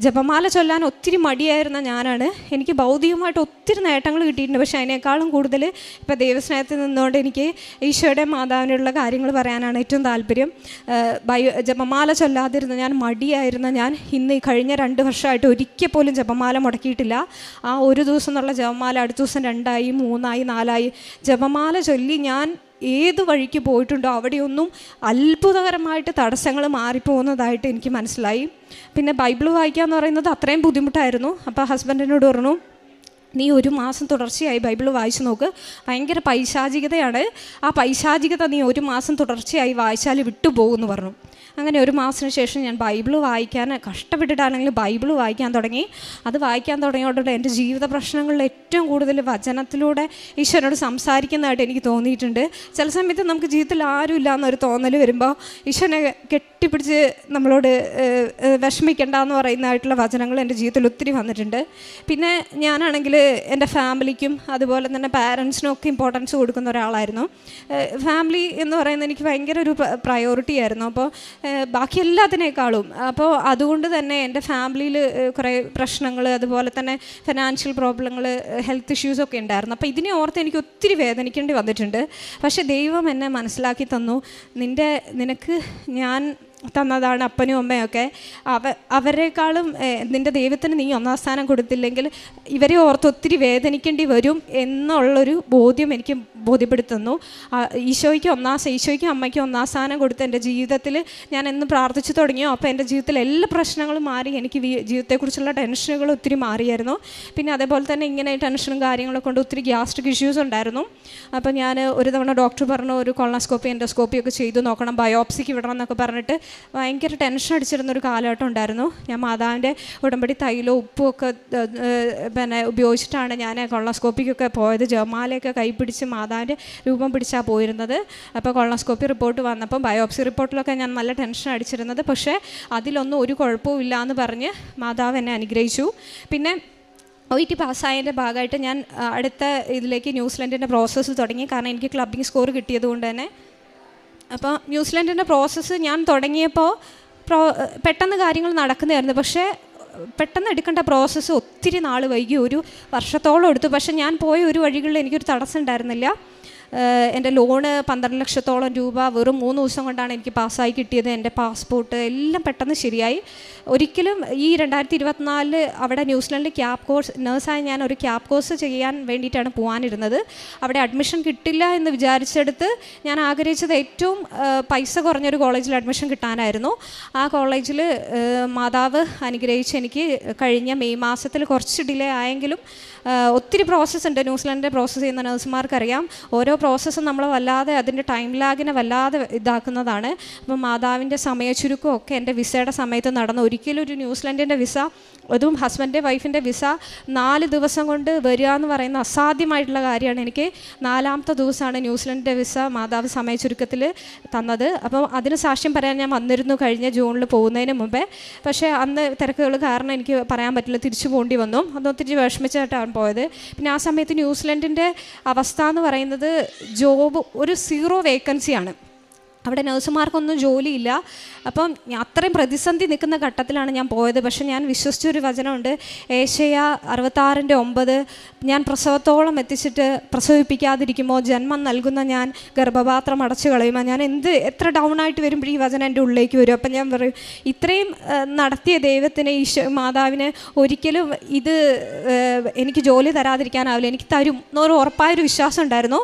ജപമാല ചൊല്ലാൻ ഒത്തിരി മടിയായിരുന്ന ഞാനാണ്. എനിക്ക് ഭൗതികമായിട്ട് ഒത്തിരി നേട്ടങ്ങൾ കിട്ടിയിട്ടുണ്ട്, പക്ഷേ അതിനേക്കാളും കൂടുതൽ ഇപ്പോൾ ദൈവസ്നേഹത്തിൽ നിന്നുകൊണ്ട് എനിക്ക് ഈശോയുടെ മാതാവിനുള്ള കാര്യങ്ങൾ പറയാനാണ് ഏറ്റവും താല്പര്യം. ജപമാല ചൊല്ലാതിരുന്ന ഞാൻ, മടിയായിരുന്ന ഞാൻ, ഇന്ന് ഈ കഴിഞ്ഞ 2 വർഷമായിട്ട് ഒരിക്കൽ പോലും ജപമാല മുടക്കിയിട്ടില്ല. ആ ഒരു ദിവസം എന്നുള്ള ജപമാല അടുത്ത ദിവസം 2ആയി 3ആയി 4ആയി ജപമാല ചൊല്ലി ഞാൻ ഏത് വഴിക്ക് പോയിട്ടുണ്ടോ അവിടെയൊന്നും അത്ഭുതകരമായിട്ട് തടസ്സങ്ങൾ മാറിപ്പോകുന്നതായിട്ട് എനിക്ക് മനസ്സിലായി. പിന്നെ ബൈബിൾ വായിക്കുക എന്ന് പറയുന്നത് അത്രയും ബുദ്ധിമുട്ടായിരുന്നു. അപ്പോൾ ഹസ്ബൻഡിനോട് പറഞ്ഞു, നീ 1 മാസം തുടർച്ചയായി ബൈബിൾ വായിച്ചു നോക്ക്, ഭയങ്കര പൈശാചികതയാണ്, ആ പൈശാചികത നീ 1 മാസം തുടർച്ചയായി വായിച്ചാൽ വിട്ടുപോകുമെന്ന് പറഞ്ഞു. അങ്ങനെ 1 മാസത്തിന് ശേഷം ഞാൻ ബൈബിൾ വായിക്കാൻ കഷ്ടപ്പെട്ടിട്ടാണെങ്കിലും ബൈബിൾ വായിക്കാൻ തുടങ്ങി. അത് വായിക്കാൻ തുടങ്ങിയോടെ എൻ്റെ ജീവിത പ്രശ്നങ്ങളിൽ ഏറ്റവും കൂടുതൽ വചനത്തിലൂടെ ഈശോനോട് സംസാരിക്കുന്നതായിട്ട് എനിക്ക് തോന്നിയിട്ടുണ്ട്. ചില സമയത്ത് നമുക്ക് ജീവിതത്തിൽ ആരും ഇല്ല എന്നൊരു തോന്നൽ വരുമ്പോൾ ഈശോനെ കെട്ടിപ്പിടിച്ച് നമ്മളോട് വിഷമിക്കേണ്ട എന്ന് പറയുന്നതായിട്ടുള്ള വചനങ്ങൾ എൻ്റെ ജീവിതത്തിൽ ഒത്തിരി വന്നിട്ടുണ്ട്. പിന്നെ ഞാനാണെങ്കിൽ എൻ്റെ ഫാമിലിക്കും അതുപോലെ തന്നെ പാരൻസിനും ഒക്കെ ഇമ്പോർട്ടൻസ് കൊടുക്കുന്ന ഒരാളായിരുന്നു. ഫാമിലി എന്ന് പറയുന്നത് എനിക്ക് ഭയങ്കര ഒരു പ്രയോറിറ്റി ആയിരുന്നു, അപ്പോൾ ബാക്കി എല്ലാത്തിനേക്കാളും. അപ്പോൾ അതുകൊണ്ട് തന്നെ എൻ്റെ ഫാമിലിയിൽ കുറേ പ്രശ്നങ്ങൾ, അതുപോലെ തന്നെ ഫിനാൻഷ്യൽ പ്രോബ്ലങ്ങൾ, ഹെൽത്ത് ഇഷ്യൂസൊക്കെ ഉണ്ടായിരുന്നു. അപ്പോൾ ഇതിനെ ഓർത്ത് എനിക്ക് ഒത്തിരി വേദനിക്കേണ്ടി വന്നിട്ടുണ്ട്. പക്ഷേ ദൈവം എന്നെ മനസ്സിലാക്കി തന്നു, നിനക്ക് ഞാൻ തന്നതാണ് അപ്പനും അമ്മയൊക്കെ, അവരെക്കാളും നിൻ്റെ ദൈവത്തിന് നീ 1-ാം സ്ഥാനം കൊടുത്തില്ലെങ്കിൽ ഇവരെ ഓർത്ത് ഒത്തിരി വേദനിക്കേണ്ടി വരും എന്നുള്ളൊരു ബോധ്യം എനിക്ക് ബോധ്യപ്പെടുത്തുന്നു. ഈശോയ്ക്കും അമ്മയ്ക്കും 1-ാം സ്ഥാനം കൊടുത്ത് എൻ്റെ ജീവിതത്തിൽ ഞാൻ എന്ന് പ്രാർത്ഥിച്ചു തുടങ്ങിയോ അപ്പോൾ എൻ്റെ ജീവിതത്തിൽ എല്ലാ പ്രശ്നങ്ങളും മാറി. എനിക്ക് ജീവിതത്തെക്കുറിച്ചുള്ള ടെൻഷനുകൾ ഒത്തിരി മാറിയായിരുന്നു. പിന്നെ അതേപോലെ തന്നെ ഇങ്ങനെ ടെൻഷനും കാര്യങ്ങളൊക്കെ കൊണ്ട് ഒത്തിരി ഗ്യാസ്ട്രിക് ഇഷ്യൂസ് ഉണ്ടായിരുന്നു. അപ്പോൾ ഞാൻ ഒരു തവണ ഡോക്ടർ പറഞ്ഞു, ഒരു കൊളോണോസ്കോപ്പി എൻഡോസ്കോപ്പി ഒക്കെ ചെയ്തു നോക്കണം, ബയോപ്സിക്ക് വിടണം എന്നൊക്കെ പറഞ്ഞിട്ട് ഭയങ്കര ടെൻഷൻ അടിച്ചിരുന്നൊരു കാലഘട്ടം ഉണ്ടായിരുന്നു. ഞാൻ മാതാവിൻ്റെ ഉടമ്പടി തൈലവും ഉപ്പും ഒക്കെ പിന്നെ ഉപയോഗിച്ചിട്ടാണ് ഞാൻ കൊളോണോസ്കോപ്പിക്കൊക്കെ പോയത്. ജപമാലയൊക്കെ കൈ പിടിച്ച് മാതാവിൻ്റെ രൂപം പിടിച്ചാണ് പോയിരുന്നത്. അപ്പോൾ കൊളോണോസ്കോപ്പി റിപ്പോർട്ട് വന്നപ്പം ബയോപ്സി റിപ്പോർട്ടിലൊക്കെ ഞാൻ നല്ല ടെൻഷൻ അടിച്ചിരുന്നത്. പക്ഷേ അതിലൊന്നും ഒരു കുഴപ്പവും ഇല്ല എന്ന് പറഞ്ഞ് മാതാവ് എന്നെ അനുഗ്രഹിച്ചു. പിന്നെ OET പാസ്സായതിൻ്റെ ഭാഗമായിട്ട് ഞാൻ അടുത്ത ഇതിലേക്ക് ന്യൂസിലൻഡിൻ്റെ പ്രോസസ്സ് തുടങ്ങി. കാരണം എനിക്ക് ക്ലബിംഗ് സ്കോർ കിട്ടിയത് കൊണ്ട് തന്നെ. അപ്പോൾ ന്യൂസിലൻഡിൻ്റെ പ്രോസസ്സ് ഞാൻ തുടങ്ങിയപ്പോൾ പെട്ടെന്ന് കാര്യങ്ങൾ നടക്കുന്നതായിരുന്നു. പക്ഷേ പെട്ടെന്ന് എടുക്കേണ്ട പ്രോസസ്സ് ഒത്തിരി നാൾ വൈകി, 1 വർഷത്തോളം എടുത്തു. പക്ഷേ ഞാൻ പോയ ഒരു വഴികളിൽ എനിക്കൊരു തടസ്സം ഉണ്ടായിരുന്നില്ല. എൻ്റെ ലോണ് 12 ലക്ഷത്തോളം രൂപ വെറും 3 ദിവസം കൊണ്ടാണ് എനിക്ക് പാസ്സായി കിട്ടിയത്. എൻ്റെ പാസ്പോർട്ട് എല്ലാം പെട്ടെന്ന് ശരിയായി. ഒരിക്കലും ഈ 2024 അവിടെ ന്യൂസിലൻഡിൽ ക്യാബ് കോഴ്സ് നേഴ്സായി ഞാൻ ഒരു ക്യാബ് കോഴ്സ് ചെയ്യാൻ വേണ്ടിയിട്ടാണ് പോകാനിരുന്നത്. അവിടെ അഡ്മിഷൻ കിട്ടില്ല എന്ന് വിചാരിച്ചെടുത്ത് ഞാൻ ആഗ്രഹിച്ചത് ഏറ്റവും പൈസ കുറഞ്ഞൊരു കോളേജിൽ അഡ്മിഷൻ കിട്ടാനായിരുന്നു. ആ കോളേജിൽ മാതാവ് അനുഗ്രഹിച്ച് എനിക്ക് കഴിഞ്ഞ മെയ് മാസത്തിൽ കുറച്ച് ഡിലേ ആയെങ്കിലും ഒത്തിരി പ്രോസസ്സ് ഉണ്ട്. ന്യൂസിലൻഡിൻ്റെ പ്രോസസ്സ് ചെയ്യുന്ന നഴ്സുമാർക്കറിയാം. ഓരോ പ്രോസസ്സും നമ്മൾ വല്ലാതെ അതിൻ്റെ ടൈം ലാഗിനെ വല്ലാതെ ഇതാക്കുന്നതാണ്. അപ്പം മാതാവിൻ്റെ സമയച്ചുരുക്കമൊക്കെ എൻ്റെ വിസയുടെ സമയത്ത് നടന്നു. ഒരിക്കലും ഒരു ന്യൂസിലൻഡിൻ്റെ വിസ, അതും ഹസ്ബൻഡ് വൈഫിൻ്റെ വിസ 4 ദിവസം കൊണ്ട് വരിക എന്ന് പറയുന്ന അസാധ്യമായിട്ടുള്ള കാര്യമാണ്. എനിക്ക് 4ാമത്തെ ദിവസമാണ് ന്യൂസിലൻഡിൻ്റെ വിസ മാതാവ് സമയച്ചുരുക്കത്തിൽ തന്നത്. അപ്പം അതിന് സാക്ഷ്യം പറയാൻ ഞാൻ വന്നിരുന്നു കഴിഞ്ഞ ജൂണിൽ പോകുന്നതിന് മുമ്പേ. പക്ഷേ അന്ന് തിരക്കുകൾ കാരണം എനിക്ക് പറയാൻ പറ്റില്ല, തിരിച്ചു പോകേണ്ടി വന്നു. അതൊത്തിരി വിഷമിച്ചായിട്ടാണ് പോയത്. പിന്നെ ആ സമയത്ത് ന്യൂസിലൻഡിൻ്റെ അവസ്ഥ എന്ന് പറയുന്നത് ജോബ് ഒരു 0 വേക്കൻസിയാണ്. അവിടെ നഴ്സുമാർക്കൊന്നും ജോലിയില്ല. അപ്പം അത്രയും പ്രതിസന്ധി നിൽക്കുന്ന ഘട്ടത്തിലാണ് ഞാൻ പോയത്. പക്ഷേ ഞാൻ വിശ്വസിച്ചൊരു വചനമുണ്ട്, ഏശയ്യാ 66:9, ഞാൻ പ്രസവത്തോളം എത്തിച്ചിട്ട് പ്രസവിപ്പിക്കാതിരിക്കുമോ, ജന്മം നൽകുന്ന ഞാൻ ഗർഭപാത്രം അടച്ചു കളയുമോ. ഞാൻ എത്ര ഡൗൺ ആയിട്ട് വരുമ്പോൾ ഈ വചനം എൻ്റെ ഉള്ളിലേക്ക് വരും. അപ്പം ഞാൻ പറയും, ഇത്രയും നടത്തിയ ദൈവത്തിന്, മാതാവിന് ഒരിക്കലും ഇത് എനിക്ക് ജോലി തരാതിരിക്കാനാവില്ല, എനിക്ക് തരും എന്നൊരു ഉറപ്പായൊരു വിശ്വാസം ഉണ്ടായിരുന്നു.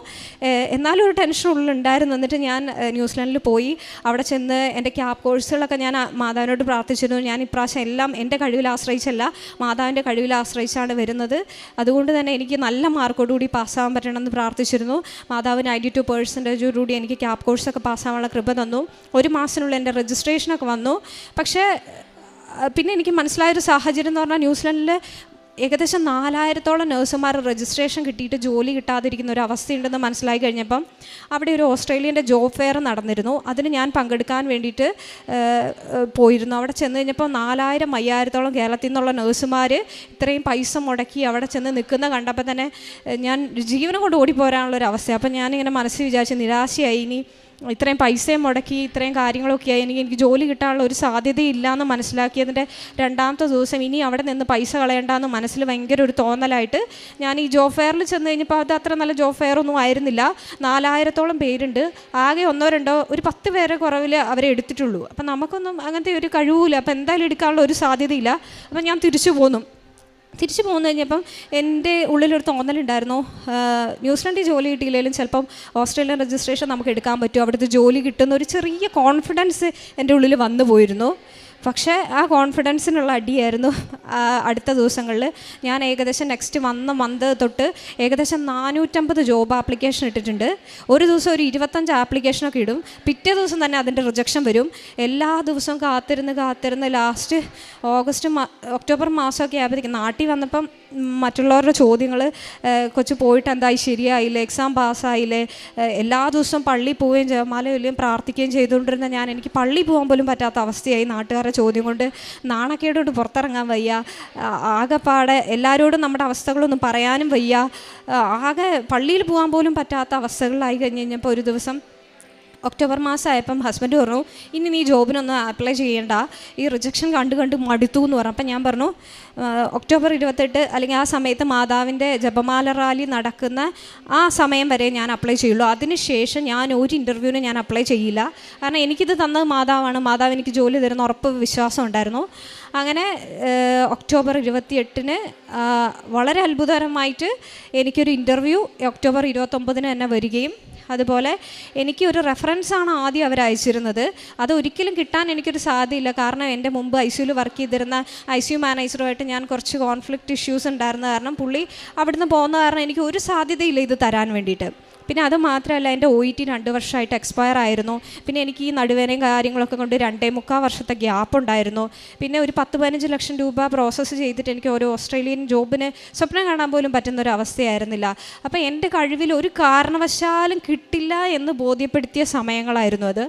എന്നാലും ഒരു ടെൻഷൻ ഉള്ളിലുണ്ടായിരുന്നു. എന്നിട്ട് ഞാൻ ന്യൂസിലൻഡിൽ പോയി. അവിടെ ചെന്ന് എൻ്റെ ക്യാബ് കോഴ്സുകളൊക്കെ ഞാൻ മാതാവിനോട് പ്രാർത്ഥിച്ചിരുന്നു. ഞാൻ ഇപ്രാവശ്യം എല്ലാം എൻ്റെ കഴിവിൽ ആശ്രയിച്ചല്ല, മാതാവിൻ്റെ കഴിവിൽ ആശ്രയിച്ചാണ് വരുന്നത്. അതുകൊണ്ട് തന്നെ എനിക്ക് നല്ല മാർക്കോടുകൂടി പാസ്സാകാൻ പറ്റണമെന്ന് പ്രാർത്ഥിച്ചിരുന്നു. മാതാവ് 92% എനിക്ക് ക്യാബ് കോഴ്സൊക്കെ പാസ്സാകാനുള്ള കൃപ തന്നു. 1 മാസത്തിനുള്ളിൽ എൻ്റെ രജിസ്ട്രേഷനൊക്കെ വന്നു. പക്ഷേ പിന്നെ എനിക്ക് മനസ്സിലായൊരു സാഹചര്യം എന്ന് പറഞ്ഞാൽ, ന്യൂസിലൻഡിൽ ഏകദേശം 4000-ഓളം നഴ്സുമാർ രജിസ്ട്രേഷൻ കിട്ടിയിട്ട് ജോലി കിട്ടാതിരിക്കുന്ന ഒരു അവസ്ഥയുണ്ടെന്ന് മനസ്സിലായി കഴിഞ്ഞപ്പം അവിടെ ഒരു ഓസ്ട്രേലിയൻ്റെ ജോബ് ഫെയർ നടന്നിരുന്നു. അതിന് ഞാൻ പങ്കെടുക്കാൻ വേണ്ടിയിട്ട് പോയിരുന്നു. അവിടെ ചെന്ന് കഴിഞ്ഞപ്പോൾ 4000-5000-ഓളം കേരളത്തിൽ നിന്നുള്ള നഴ്സുമാർ ഇത്രയും പൈസ മുടക്കി അവിടെ ചെന്ന് നിൽക്കുന്ന കണ്ടപ്പോൾ തന്നെ ഞാൻ ജീവനം കൊണ്ട് ഓടിപ്പോരാനുള്ളൊരു അവസ്ഥ. അപ്പം ഞാനിങ്ങനെ മനസ്സിൽ വിചാരിച്ച് നിരാശയായി. ഇനി ഇത്രയും പൈസയും മുടക്കി ഇത്രയും കാര്യങ്ങളൊക്കെയായി എനിക്ക് ജോലി കിട്ടാനുള്ള ഒരു സാധ്യതയില്ല എന്ന് മനസ്സിലാക്കിയതിൻ്റെ 2ാമത്തെ ദിവസം ഇനി അവിടെ നിന്ന് പൈസ കളയണ്ടെന്ന് മനസ്സിൽ ഭയങ്കര ഒരു തോന്നലായിട്ട് ഞാൻ ഈ ജോബ് ഫെയറിൽ ചെന്ന് കഴിഞ്ഞപ്പോൾ അത് അത്ര നല്ല ജോബ് ഫെയർ ഒന്നും ആയിരുന്നില്ല. 4000-ഓളം പേരുണ്ട്. ആകെ 1-2 ഒരു 10 പേരെ കുറവിൽ അവരെ എടുത്തിട്ടുള്ളൂ. അപ്പം നമുക്കൊന്നും അങ്ങനത്തെ ഒരു കഴിവില്ല. അപ്പം എന്തായാലും എടുക്കാനുള്ള ഒരു സാധ്യതയില്ല. അപ്പം ഞാൻ തിരിച്ചു പോന്നു കഴിഞ്ഞപ്പം എൻ്റെ ഉള്ളിലൊരു തോന്നലുണ്ടായിരുന്നു, ന്യൂസിലൻഡിൽ ജോലി കിട്ടിയില്ലെങ്കിലും ചിലപ്പം ഓസ്ട്രേലിയൻ രജിസ്ട്രേഷൻ നമുക്ക് എടുക്കാൻ പറ്റും, അവിടുത്തെ ജോലി കിട്ടുന്ന ഒരു ചെറിയ കോൺഫിഡൻസ് എൻ്റെ ഉള്ളിൽ വന്നു പോയിരുന്നു. പക്ഷേ ആ കോൺഫിഡൻസിനുള്ള അടിയായിരുന്നു അടുത്ത ദിവസങ്ങളിൽ. ഞാൻ ഏകദേശം നെക്സ്റ്റ് മന്ത് തൊട്ട് ഏകദേശം 450 ജോബ് ആപ്ലിക്കേഷൻ ഇട്ടിട്ടുണ്ട്. ഒരു ദിവസം ഒരു 25 ആപ്ലിക്കേഷനൊക്കെ ഇടും. പിറ്റേ ദിവസം തന്നെ അതിൻ്റെ റിജക്ഷൻ വരും. എല്ലാ ദിവസവും കാത്തിരുന്ന് ലാസ്റ്റ് ഒക്ടോബർ മാസമൊക്കെ ആയപ്പോഴത്തേക്കും നാട്ടിൽ വന്നപ്പം മറ്റുള്ളവരുടെ ചോദ്യങ്ങൾ, കൊച്ചു പോയിട്ട് എന്തായി, ശരിയായില്ലേ, എക്സാം പാസ്സായില്ലേ, എല്ലാ ദിവസവും പള്ളിയിൽ പോവുകയും ജപമാലയും പ്രാർത്ഥിക്കുകയും ചെയ്തുകൊണ്ടിരുന്ന എനിക്ക് പള്ളിയിൽ പോകാൻ പോലും പറ്റാത്ത അവസ്ഥയായി. നാട്ടുകാരുടെ ചോദ്യം കൊണ്ട് നാണക്കേടോട് പുറത്തിറങ്ങാൻ വയ്യ. ആകെപ്പാടെ എല്ലാവരോടും നമ്മുടെ അവസ്ഥകളൊന്നും പറയാനും വയ്യ. ആകെ പള്ളിയിൽ പോകാൻ പോലും പറ്റാത്ത അവസ്ഥകളിലായി കഴിഞ്ഞപ്പോൾ ഒരു ദിവസം ഒക്ടോബർ മാസമായപ്പം ഹസ്ബൻഡ് പറഞ്ഞു, ഇനി നീ ജോബിനൊന്നും അപ്ലൈ ചെയ്യേണ്ട, ഈ റിജക്ഷൻ കണ്ട് മടുത്തു എന്ന് പറഞ്ഞു. അപ്പം ഞാൻ പറഞ്ഞു, ഒക്ടോബർ 28 അല്ലെങ്കിൽ ആ സമയത്ത് മാതാവിൻ്റെ ജപമാല റാലി നടക്കുന്ന ആ സമയം വരെ ഞാൻ അപ്ലൈ ചെയ്യുള്ളൂ. അതിനുശേഷം ഞാൻ ഒരു ഇൻ്റർവ്യൂവിന് ഞാൻ അപ്ലൈ ചെയ്യില്ല. കാരണം എനിക്കിത് തന്നത് മാതാവാണ്. മാതാവ് എനിക്ക് ജോലി തരുന്ന ഉറപ്പ് വിശ്വാസം ഉണ്ടായിരുന്നു. അങ്ങനെ ഒക്ടോബർ 28 വളരെ അത്ഭുതകരമായിട്ട് എനിക്കൊരു ഇൻ്റർവ്യൂ ഒക്ടോബർ 29 തന്നെ വരികയും, അതുപോലെ എനിക്ക് ഒരു റെഫറൻസാണ് ആദ്യം അവർ അയച്ചിരുന്നത്. അത് ഒരിക്കലും കിട്ടാൻ എനിക്കൊരു സാധ്യതയില്ല. കാരണം എൻ്റെ മുമ്പ് ICUവിൽ വർക്ക് ചെയ്തിരുന്ന ICU മാനേജറുമായിട്ട് ഞാൻ കുറച്ച് കോൺഫ്ലിക്റ്റ് ഇഷ്യൂസ് ഉണ്ടായിരുന്ന കാരണം പുള്ളി അവിടുന്ന് പോകുന്ന കാരണം എനിക്ക് ഒരു സാധ്യതയില്ല ഇത് തരാൻ വേണ്ടിയിട്ട്. പിന്നെ അത് മാത്രമല്ല, എൻ്റെ OET 2 വർഷമായിട്ട് എക്സ്പയർ ആയിരുന്നു. പിന്നെ എനിക്ക് ഈ നടുവേനയും കാര്യങ്ങളൊക്കെ കൊണ്ട് 2.25 വർഷത്തെ ഗ്യാപ്പ് ഉണ്ടായിരുന്നു. പിന്നെ ഒരു 10-15 ലക്ഷം രൂപ പ്രോസസ്സ് ചെയ്തിട്ട് എനിക്ക് ഒരു ഓസ്ട്രേലിയൻ ജോബിന് സ്വപ്നം കാണാൻ പോലും പറ്റുന്നൊരു അവസ്ഥയായിരുന്നില്ല. അപ്പോൾ എൻ്റെ കഴിവിൽ ഒരു കാരണവശാലും കിട്ടില്ല എന്ന് ബോധ്യപ്പെടുത്തിയ സമയങ്ങളായിരുന്നു അത്.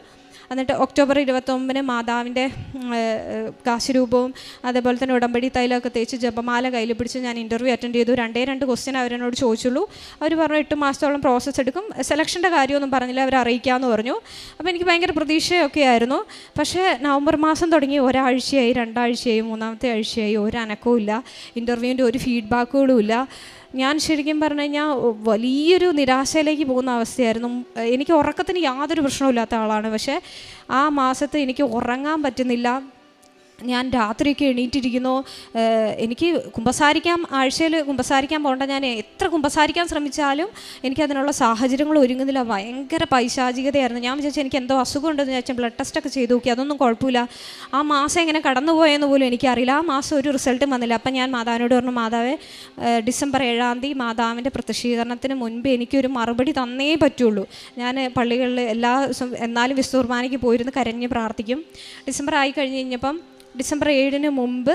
എന്നിട്ട് ഒക്ടോബർ 29 മാതാവിൻ്റെ കാശുരൂപവും അതേപോലെ തന്നെ ഉടമ്പടി തൈലമൊക്കെ തേച്ച് ജപമാല കയ്യിൽ പിടിച്ച് ഞാൻ ഇൻ്റർവ്യൂ അറ്റൻഡ് ചെയ്തു. 2 ക്വസ്റ്റ്യൻ അവരെന്നോട് ചോദിച്ചുള്ളൂ. അവർ പറഞ്ഞു 8 മാസത്തോളം പ്രോസസ്സ് എടുക്കും, സെലക്ഷൻ്റെ കാര്യമൊന്നും പറഞ്ഞില്ല, അവർ അറിയിക്കാമെന്ന് പറഞ്ഞു. അപ്പോൾ എനിക്ക് ഭയങ്കര പ്രതീക്ഷയൊക്കെ ആയിരുന്നു. പക്ഷേ നവംബർ മാസം തുടങ്ങി ഒരാഴ്ചയായി, 2 ആഴ്ചയായി, 3-ാമത്തെ ആഴ്ചയായി, ഒരു അനക്കവും ഇല്ല, ഇൻ്റർവ്യൂവിൻ്റെ ഒരു ഫീഡ്ബാക്കുകളും ഇല്ല. ഞാൻ ശരിക്കും പറഞ്ഞു കഴിഞ്ഞാൽ വലിയൊരു നിരാശയിലേക്ക് പോകുന്ന അവസ്ഥയായിരുന്നു. എനിക്ക് ഉറക്കത്തിന് യാതൊരു പ്രശ്നമില്ലാത്ത ആളാണ്, പക്ഷേ ആ മാസത്ത് എനിക്ക് ഉറങ്ങാൻ പറ്റുന്നില്ല. ഞാൻ രാത്രിയൊക്കെ എണീറ്റിരിക്കുന്നു. എനിക്ക് ആഴ്ചയിൽ കുമ്പസാരിക്കാൻ പോകേണ്ട, ഞാൻ എത്ര കുമ്പസാരിക്കാൻ ശ്രമിച്ചാലും എനിക്കതിനുള്ള സാഹചര്യങ്ങൾ ഒരുങ്ങുന്നില്ല. ഭയങ്കര പൈശാചികതയായിരുന്നു. ഞാൻ വിചാരിച്ചു എനിക്ക് എന്തോ അസുഖം ഉണ്ടെന്ന് വിചാരിച്ചാൽ ബ്ലഡ് ടെസ്റ്റൊക്കെ ചെയ്ത് നോക്കി, അതൊന്നും കുഴപ്പമില്ല. ആ മാസം എങ്ങനെ കടന്നുപോയെന്ന് പോലും എനിക്കറിയില്ല. ആ മാസം ഒരു റിസൾട്ടും വന്നില്ല. അപ്പം ഞാൻ മാതാവിനോട് പറഞ്ഞു, മാതാവേ, ഡിസംബർ 7 മാതാവിൻ്റെ പ്രത്യക്ഷീകരണത്തിന് മുൻപ് എനിക്കൊരു മറുപടി തന്നേ പറ്റുള്ളൂ. ഞാൻ പള്ളികളിൽ എല്ലാ ദിവസവും എന്നാലും വിശുദ്ധ കുർബാനയ്ക്ക് പോയിരുന്ന് കരഞ്ഞ് പ്രാർത്ഥിക്കും. ഡിസംബർ ആയി കഴിഞ്ഞ് കഴിഞ്ഞപ്പം ഡിസംബർ 7 മുമ്പ്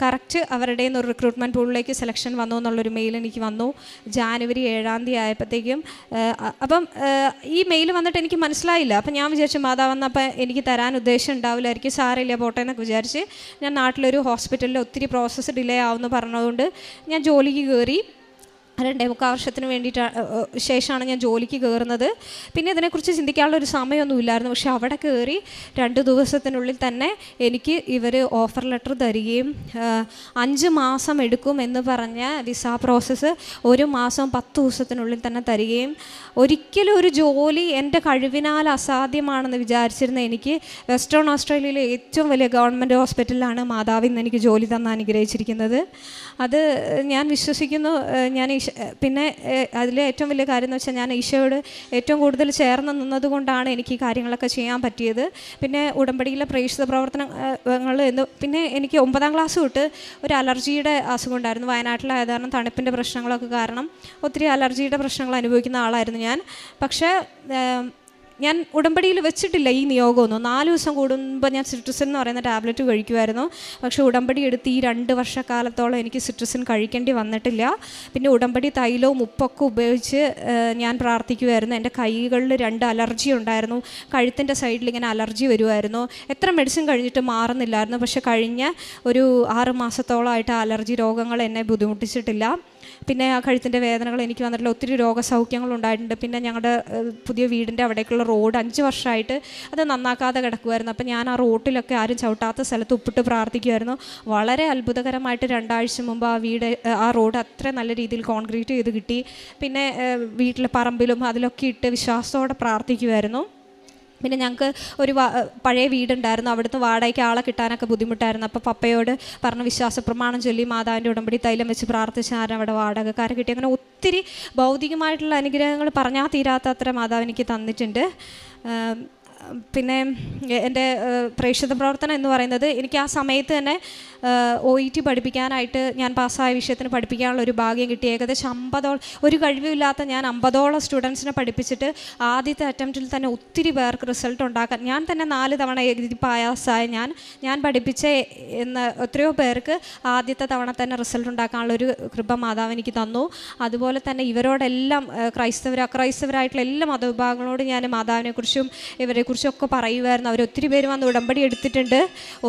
കറക്റ്റ് അവരുടെ ഒരു റിക്രൂട്ട്മെൻറ്റ് പൂളിലേക്ക് സെലക്ഷൻ വന്നു എന്നുള്ളൊരു മെയിൽ എനിക്ക് വന്നു. ജാനുവരി 7 ആയപ്പോഴത്തേക്കും അപ്പം ഈ മെയിൽ വന്നിട്ട് എനിക്ക് മനസ്സിലായില്ല. അപ്പം ഞാൻ വിചാരിച്ചു മാതാവ് വന്നപ്പോൾ എനിക്ക് തരാൻ ഉദ്ദേശം ഉണ്ടാവില്ലായിരിക്കും, സാരമില്ല പോട്ടെ എന്നൊക്കെ വിചാരിച്ച് ഞാൻ നാട്ടിലൊരു ഹോസ്പിറ്റലിൽ ഒത്തിരി പ്രോസസ്സ് ഡിലേ ആവുമെന്ന് പറഞ്ഞതുകൊണ്ട് ഞാൻ ജോലിക്ക് കയറി. 2.25 വർഷത്തിന് ശേഷമാണ് ഞാൻ ജോലിക്ക് കയറുന്നത്. പിന്നെ ഇതിനെക്കുറിച്ച് ചിന്തിക്കാനുള്ളൊരു സമയമൊന്നുമില്ലായിരുന്നു. പക്ഷെ അവിടെ കയറി 2 ദിവസത്തിനുള്ളിൽ തന്നെ എനിക്ക് ഇവർ ഓഫർ ലെറ്റർ തരികയും 5 മാസം എടുക്കും എന്ന് പറഞ്ഞ വിസ പ്രോസസ്സ് 1 മാസം 10 ദിവസത്തിനുള്ളിൽ തന്നെ തരികയും, ഒരിക്കലും ഒരു ജോലി എൻ്റെ കഴിവിനാൽ അസാധ്യമാണെന്ന് വിചാരിച്ചിരുന്ന എനിക്ക് വെസ്റ്റേൺ ഓസ്ട്രേലിയയിലെ ഏറ്റവും വലിയ ഗവൺമെൻറ് ഹോസ്പിറ്റലിലാണ് മാതാവ് ഇന്ന് എനിക്ക് ജോലി തന്ന് അനുഗ്രഹിച്ചിരിക്കുന്നത്. അത് ഞാൻ വിശ്വസിക്കുന്നു. ഞാൻ പിന്നെ അതിലെ ഏറ്റവും വലിയ കാര്യം എന്ന് വെച്ചാൽ ഞാൻ ഈശോയോട് ഏറ്റവും കൂടുതൽ ചേർന്ന് നിന്നതുകൊണ്ടാണ് എനിക്ക് ഈ കാര്യങ്ങളൊക്കെ ചെയ്യാൻ പറ്റിയത്. പിന്നെ ഉടമ്പടിയിലെ പ്രേക്ഷിത പ്രവർത്തനങ്ങൾ പിന്നെ എനിക്ക് 9ാം ക്ലാസ് തൊട്ട് ഒരു അലർജിയുടെ അസുഖം ഉണ്ടായിരുന്നു. വയനാട്ടിലായത് കാരണം തണുപ്പിൻ്റെ പ്രശ്നങ്ങളൊക്കെ കാരണം ഒത്തിരി അലർജിയുടെ പ്രശ്നങ്ങൾ അനുഭവിക്കുന്ന ആളായിരുന്നു ഞാൻ. പക്ഷേ ഞാൻ ഉടമ്പടിയിൽ വെച്ചിട്ടില്ല ഈ നിയോഗമൊന്നും. 4 ദിവസം കൂടുമ്പോൾ ഞാൻ സിട്രസിൻ എന്ന് പറയുന്ന ടാബ്ലറ്റ് കഴിക്കുമായിരുന്നു. പക്ഷേ ഉടമ്പടി എടുത്ത് ഈ 2 വർഷക്കാലത്തോളം എനിക്ക് സിട്രസിൻ കഴിക്കേണ്ടി വന്നിട്ടില്ല. പിന്നെ ഉടമ്പടി തൈലവും ഉപ്പൊക്കെ ഉപയോഗിച്ച് ഞാൻ പ്രാർത്ഥിക്കുമായിരുന്നു. എൻ്റെ കൈകളിൽ 2 അലർജി ഉണ്ടായിരുന്നു. കഴുത്തിൻ്റെ സൈഡിൽ ഇങ്ങനെ അലർജി വരുമായിരുന്നു. എത്ര മെഡിസിൻ കഴിഞ്ഞിട്ട് മാറുന്നില്ലായിരുന്നു. പക്ഷേ കഴിഞ്ഞ ഒരു 6 മാസത്തോളമായിട്ട് അലർജി രോഗങ്ങൾ എന്നെ ബുദ്ധിമുട്ടിച്ചിട്ടില്ല. പിന്നെ ആ കഴുത്തിൻ്റെ വേദനകൾ എനിക്ക് വന്നിട്ടുള്ള ഒത്തിരി രോഗസൗഖ്യങ്ങൾ ഉണ്ടായിട്ടുണ്ട്. പിന്നെ ഞങ്ങളുടെ പുതിയ വീടിൻ്റെ അവിടേക്കുള്ള റോഡ് 5 വർഷമായിട്ട് അത് നന്നാക്കാതെ കിടക്കുമായിരുന്നു. അപ്പം ഞാൻ ആ റോട്ടിലൊക്കെ ആരും ചവിട്ടാത്ത സ്ഥലത്ത് ഉപ്പിട്ട് പ്രാർത്ഥിക്കുമായിരുന്നു. വളരെ അത്ഭുതകരമായിട്ട് 2 ആഴ്ച മുമ്പ് ആ റോഡ് അത്ര നല്ല രീതിയിൽ കോൺക്രീറ്റ് ചെയ്ത് കിട്ടി. പിന്നെ വീട്ടിലെ പറമ്പിലും അതിലൊക്കെ ഇട്ട് വിശ്വാസത്തോടെ പ്രാർത്ഥിക്കുമായിരുന്നു. പിന്നെ ഞങ്ങൾക്ക് ഒരു പഴയ വീടുണ്ടായിരുന്നു, അവിടുത്തെ വാടകയ്ക്ക് ആളെ കിട്ടാനൊക്കെ ബുദ്ധിമുട്ടായിരുന്നു. അപ്പോൾ പപ്പയോട് പറഞ്ഞ വിശ്വാസ പ്രമാണം ചൊല്ലി മാതാവിൻ്റെ ഉടമ്പടി തൈലം വെച്ച് പ്രാർത്ഥിച്ചാലും അവിടെ വാടകക്കാരെ കിട്ടി. അങ്ങനെ ഒത്തിരി ഭൗതികമായിട്ടുള്ള അനുഗ്രഹങ്ങൾ പറഞ്ഞാൽ തീരാത്തത്ര മാതാവ് എനിക്ക് തന്നിട്ടുണ്ട്. പിന്നെ എൻ്റെ പ്രേക്ഷിത പ്രവർത്തനം എന്ന് പറയുന്നത് എനിക്ക് ആ സമയത്ത് തന്നെ OET പഠിപ്പിക്കാനായിട്ട് ഞാൻ പാസ്സായ വിഷയത്തിന് പഠിപ്പിക്കാനുള്ള ഒരു ഭാഗ്യം കിട്ടി. ഏകദേശം 50 ഒരു കഴിവില്ലാത്ത ഞാൻ 50ഓളം സ്റ്റുഡൻസിനെ പഠിപ്പിച്ചിട്ട് ആദ്യത്തെ അറ്റംപ്റ്റിൽ തന്നെ ഒത്തിരി പേർക്ക് റിസൾട്ട് ഉണ്ടാക്കാൻ ഞാൻ തന്നെ 4 തവണ എഴുതി പാസ്സായ ഞാൻ പഠിപ്പിച്ച എത്രയോ പേർക്ക് ആദ്യത്തെ തവണ തന്നെ റിസൾട്ട് ഉണ്ടാക്കാനുള്ളൊരു കൃപ മാതാവ് എനിക്ക് തന്നു. അതുപോലെ തന്നെ ഇവരോടെല്ലാം അക്രൈസ്തവരായിട്ടുള്ള എല്ലാ മതവിഭാഗങ്ങളോടും ഞാൻ മാതാവിനെക്കുറിച്ചും ഇവരെക്കുറിച്ചൊക്കെ പറയുമായിരുന്നു. അവരൊത്തിരി പേര് വന്ന് ഉടമ്പടി എടുത്തിട്ടുണ്ട്,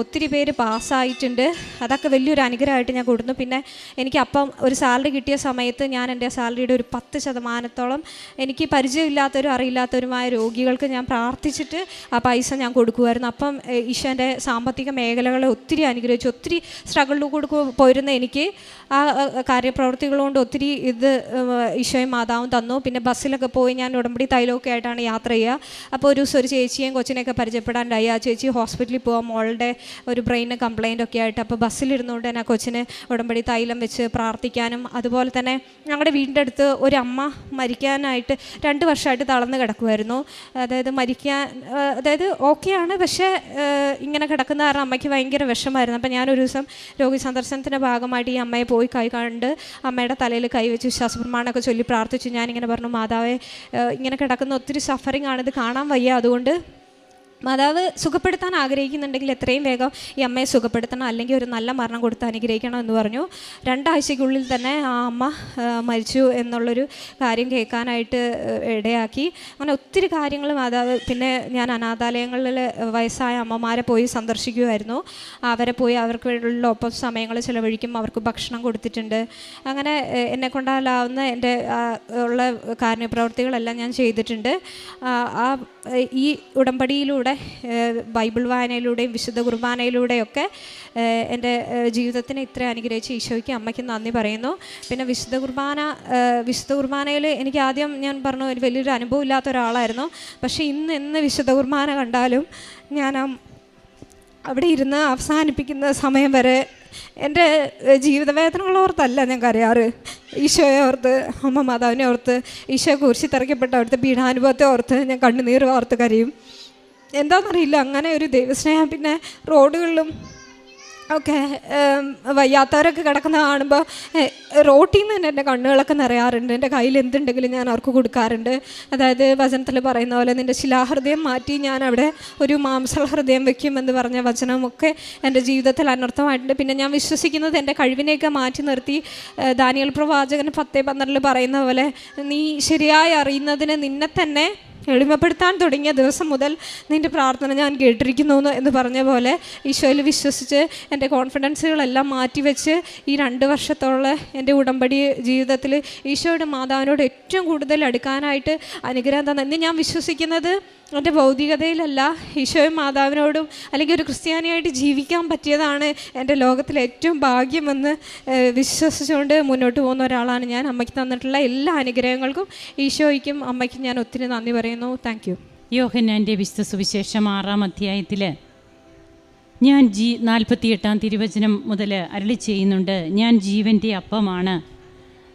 ഒത്തിരി പേര് പാസ്സായിട്ടുണ്ട്. അതൊക്കെ വലിയൊരു അനുഗ്രഹമായിട്ട് ഞാൻ കൊടുത്തു. പിന്നെ എനിക്ക് അപ്പം ഒരു സാലറി കിട്ടിയ സമയത്ത് ഞാൻ എൻ്റെ സാലറിയുടെ ഒരു 10% എനിക്ക് പരിചയമില്ലാത്തവരും അറിയില്ലാത്തവരുമായ രോഗികൾക്ക് ഞാൻ പ്രാർത്ഥിച്ചിട്ട് ആ പൈസ ഞാൻ കൊടുക്കുമായിരുന്നു. അപ്പം ഈശോൻ്റെ സാമ്പത്തിക മേഖലകളെ ഒത്തിരി അനുഗ്രഹിച്ചു. ഒത്തിരി സ്ട്രഗിളിൽ കൂടെ പോയിരുന്ന എനിക്ക് ആ കാര്യപ്രവൃത്തികളുകൊണ്ട് ഒത്തിരി ഈശോയും മാതാവും തന്നു. പിന്നെ ബസ്സിലൊക്കെ പോയി ഞാൻ ഉടമ്പടി തൈലമൊക്കെ ആയിട്ടാണ് യാത്ര ചെയ്യുക. അപ്പോൾ ഒരു ദിവസം ഒരു ചേച്ചിയെയും കൊച്ചിനെയൊക്കെ പരിചയപ്പെടാണ്ടായി. ആ ചേച്ചി ഹോസ്പിറ്റലിൽ പോകാൻ മോളുടെ ഒരു ബ്രെയിന് കംപ്ലയിൻ്റ് ഒക്കെ ആയിട്ട്. അപ്പോൾ ബസ്സിലിരുന്നുകൊണ്ട് തന്നെ ആ കൊച്ചിന് ഉടമ്പടി തൈലം വെച്ച് പ്രാർത്ഥിക്കാനും, അതുപോലെ തന്നെ ഞങ്ങളുടെ വീടിൻ്റെ അടുത്ത് ഒരു അമ്മ മരിക്കാനായിട്ട് 2 വർഷമായിട്ട് തളർന്ന് കിടക്കുമായിരുന്നു. അതായത് ഓക്കെയാണ്, പക്ഷേ ഇങ്ങനെ കിടക്കുന്ന കാരണം അമ്മയ്ക്ക് ഭയങ്കര വിഷമമായിരുന്നു. അപ്പോൾ ഞാനൊരു ദിവസം രോഗി സന്ദർശനത്തിൻ്റെ ഭാഗമായിട്ട് ഈ അമ്മയെ പോയി കണ്ട് അമ്മയുടെ തലയിൽ കൈവച്ച് വിശ്വാസപ്രമാണമൊക്കെ ചൊല്ലി പ്രാർത്ഥിച്ചു. ഞാനിങ്ങനെ പറഞ്ഞു, മാതാവേ, ഇങ്ങനെ കിടക്കുന്ന ഒത്തിരി സഫറിങ് ആണ്, ഇത് കാണാൻ വയ്യ, അതുകൊണ്ട് മാതാവ് സുഖപ്പെടുത്താൻ ആഗ്രഹിക്കുന്നുണ്ടെങ്കിൽ എത്രയും വേഗം ഈ അമ്മയെ സുഖപ്പെടുത്തണം, അല്ലെങ്കിൽ ഒരു നല്ല മരണം കൊടുത്ത് അനുഗ്രഹിക്കണം എന്ന് പറഞ്ഞു. 2 ആഴ്ചയ്ക്കുള്ളിൽ തന്നെ ആ അമ്മ മരിച്ചു എന്നുള്ളൊരു കാര്യം കേൾക്കാനായിട്ട് ഇടയാക്കി. അങ്ങനെ ഒത്തിരി കാര്യങ്ങൾ മാതാവ്. പിന്നെ ഞാൻ അനാഥാലയങ്ങളിൽ വയസ്സായ അമ്മമാരെ പോയി സന്ദർശിക്കുമായിരുന്നു. അവരെ പോയി അവർക്ക് ഒപ്പം സമയങ്ങൾ ചിലവഴിക്കും, അവർക്ക് ഭക്ഷണം കൊടുത്തിട്ടുണ്ട്. അങ്ങനെ എന്നെക്കൊണ്ടാലാവുന്ന എൻ്റെ ഉള്ള കാരുണ്യപ്രവർത്തികളെല്ലാം ഞാൻ ചെയ്തിട്ടുണ്ട്. ഈ ഉടമ്പടിയിലൂടെ ബൈബിൾ വായനയിലൂടെയും വിശുദ്ധ കുർബാനയിലൂടെയൊക്കെ എൻ്റെ ജീവിതത്തിനെ ഇത്ര അനുഗ്രഹിച്ച് ഈശോയ്ക്ക് അമ്മയ്ക്ക് നന്ദി പറയുന്നു. പിന്നെ വിശുദ്ധ കുർബാനയിൽ എനിക്ക് ആദ്യം ഞാൻ പറഞ്ഞു ഒരു വലിയൊരു അനുഭവം ഇല്ലാത്ത ഒരാളായിരുന്നു. പക്ഷേ എന്ന് വിശുദ്ധ കുർബാന കണ്ടാലും ഞാൻ അവിടെ ഇരുന്ന് അവസാനിപ്പിക്കുന്ന സമയം വരെ എൻ്റെ ജീവിതവേദനകൾ ഓർത്തല്ല ഞാൻ കരയാറ്. ഈശോയെ ഓർത്ത്, അമ്മ മാതാവിനെ ഓർത്ത്, ഈശോ കുരിശിൽ തറയ്ക്കപ്പെട്ട അവിടുത്തെ പീഡാനുഭവത്തെ ഓർത്ത് ഞാൻ കണ്ണുനീർ ഓർത്ത് കരയും. എന്താണെന്നറിയില്ല, അങ്ങനെ ഒരു ദൈവസ്നേഹം. പിന്നെ റോഡുകളിലും ഒക്കെ വയ്യാത്തവരൊക്കെ കിടക്കുന്ന കാണുമ്പോൾ റോട്ടിൽ നിന്ന് തന്നെ എൻ്റെ കണ്ണുകളൊക്കെ നിറയാറുണ്ട്. എൻ്റെ കയ്യിൽ എന്തുണ്ടെങ്കിലും ഞാൻ അവർക്ക് കൊടുക്കാറുണ്ട്. അതായത് വചനത്തിൽ പറയുന്ന പോലെ നിൻ്റെ ശിലാഹൃദയം മാറ്റി ഞാൻ അവിടെ ഒരു മാംസഹൃദയം വെക്കുമെന്ന് പറഞ്ഞ വചനമൊക്കെ എൻ്റെ ജീവിതത്തിൽ അനർത്ഥമായിട്ടുണ്ട്. പിന്നെ ഞാൻ വിശ്വസിക്കുന്നത് എൻ്റെ കഴിവിനെയൊക്കെ മാറ്റി നിർത്തി ദാനിയേൽ പ്രവാചകൻ 10:12 പറയുന്ന പോലെ നീ ശരിയായി അറിയുന്നതിന് നിന്നെ തന്നെ എളിമപ്പെടുത്താൻ തുടങ്ങിയ ദിവസം മുതൽ നിൻ്റെ പ്രാർത്ഥന ഞാൻ കേട്ടിരിക്കുന്നു എന്ന് പറഞ്ഞ പോലെ ഈശോയിൽ വിശ്വസിച്ച് എൻ്റെ കോൺഫിഡൻസുകളെല്ലാം മാറ്റിവെച്ച് ഈ 2 വർഷത്തോളം എൻ്റെ ഉടമ്പടി ജീവിതത്തിൽ ഈശോയുടെ മാതാവിനോട് ഏറ്റവും കൂടുതൽ അടുക്കാനായിട്ട് അനുഗ്രഹം തന്നെ. ഇന്ന് ഞാൻ വിശ്വസിക്കുന്നത് എൻ്റെ ഭൗതികതയിലല്ല, ഈശോയും മാതാവിനോടും അല്ലെങ്കിൽ ഒരു ക്രിസ്ത്യാനിയായിട്ട് ജീവിക്കാൻ പറ്റിയതാണ് എൻ്റെ ലോകത്തിലെ ഏറ്റവും ഭാഗ്യമെന്ന് വിശ്വസിച്ചുകൊണ്ട് മുന്നോട്ട് പോകുന്ന ഒരാളാണ് ഞാൻ. അമ്മയ്ക്ക് തന്നിട്ടുള്ള എല്ലാ അനുഗ്രഹങ്ങൾക്കും ഈശോയ്ക്കും അമ്മയ്ക്കും ഞാൻ ഒത്തിരി നന്ദി പറയുന്നു. Thank you. യോഹന്നാൻ്റെ വിശുദ്ധ സുവിശേഷം 6-ാം അധ്യായത്തിൽ ഞാൻ 48-ാം തിരുവചനം മുതൽ അരുളി ചെയ്യുന്നുണ്ട്. ഞാൻ ജീവൻ്റെ അപ്പമാണ്.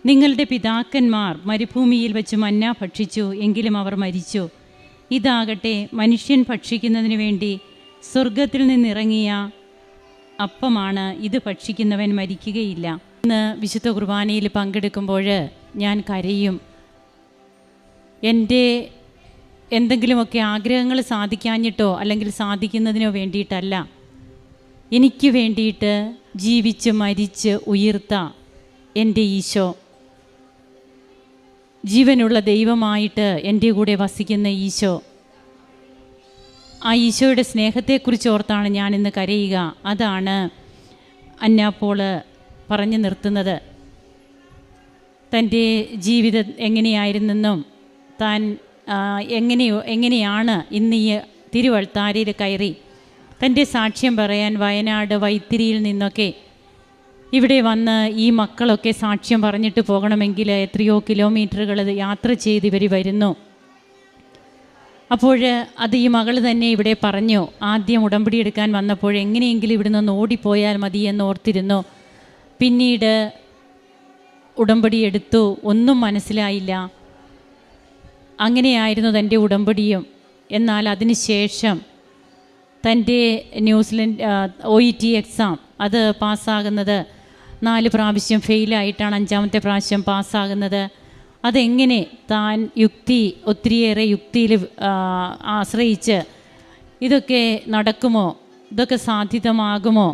നിങ്ങളുടെ പിതാക്കന്മാർ മരുഭൂമിയിൽ വെച്ച് മന്ന ഭക്ഷിച്ചു, എങ്കിലും അവർ മരിച്ചു. ഇതാകട്ടെ മനുഷ്യൻ ഭക്ഷിക്കുന്നതിന് വേണ്ടി സ്വർഗത്തിൽ നിന്നിറങ്ങിയ അപ്പമാണ്. ഇത് ഭക്ഷിക്കുന്നവൻ മരിക്കുകയില്ല. ഇന്ന് വിശുദ്ധ കുർബാനയിൽ പങ്കെടുക്കുമ്പോൾ ഞാൻ കരയും. എൻ്റെ എന്തെങ്കിലുമൊക്കെ ആഗ്രഹങ്ങൾ സാധിക്കാഞ്ഞിട്ടോ അല്ലെങ്കിൽ സാധിക്കുന്നതിനോ വേണ്ടിയിട്ടല്ല, എനിക്ക് വേണ്ടിയിട്ട് ജീവിച്ച് മരിച്ച് ഉയർത്ത എൻ്റെ ഈശോ, ജീവനുള്ള ദൈവമായിട്ട് എൻ്റെ കൂടെ വസിക്കുന്ന ഈശോ, ആ ഈശോയുടെ സ്നേഹത്തെക്കുറിച്ച് ഓർത്താണ് ഞാനിന്ന് കരയുക. അതാണ് അന്നാപ്പോൾ പറഞ്ഞു നിർത്തുന്നത്. തൻ്റെ ജീവിതം എങ്ങനെയായിരുന്നെന്നും താൻ എങ്ങനെയാണ് ഇന്ന് ഈ തിരുവൾത്താരയിൽ കയറി തൻ്റെ സാക്ഷ്യം പറയാൻ വയനാട് വൈത്തിരിയിൽ നിന്നൊക്കെ ഇവിടെ വന്ന് ഈ മക്കളൊക്കെ സാക്ഷ്യം പറഞ്ഞിട്ട് പോകണമെങ്കിൽ എത്രയോ കിലോമീറ്ററുകൾ യാത്ര ചെയ്ത് ഇവർ വരുന്നു. അപ്പോൾ അത് ഈ മകൾ തന്നെ ഇവിടെ പറഞ്ഞു. ആദ്യം ഉടമ്പടി എടുക്കാൻ വന്നപ്പോൾ എങ്ങനെയെങ്കിലും ഇവിടെ നിന്ന് ഓടിപ്പോയാൽ മതി എന്ന് ഓർത്തിരുന്നു. പിന്നീട് ഉടമ്പടി എടുത്തു, ഒന്നും മനസ്സിലായില്ല. അങ്ങനെയായിരുന്നു തൻ്റെ ഉടമ്പടിയും. എന്നാൽ അതിന് ശേഷം തൻ്റെ ന്യൂസിലൻഡ് OET എക്സാം അത് പാസ്സാകുന്നത് 4 പ്രാവശ്യം ഫെയിലായിട്ടാണ് 5ാമത്തെ പ്രാവശ്യം പാസ്സാകുന്നത്. അതെങ്ങനെ താൻ ഒത്തിരിയേറെ യുക്തിയിൽ ആശ്രയിച്ച് ഇതൊക്കെ നടക്കുമോ, ഇതൊക്കെ സാധ്യതമാകുമോ,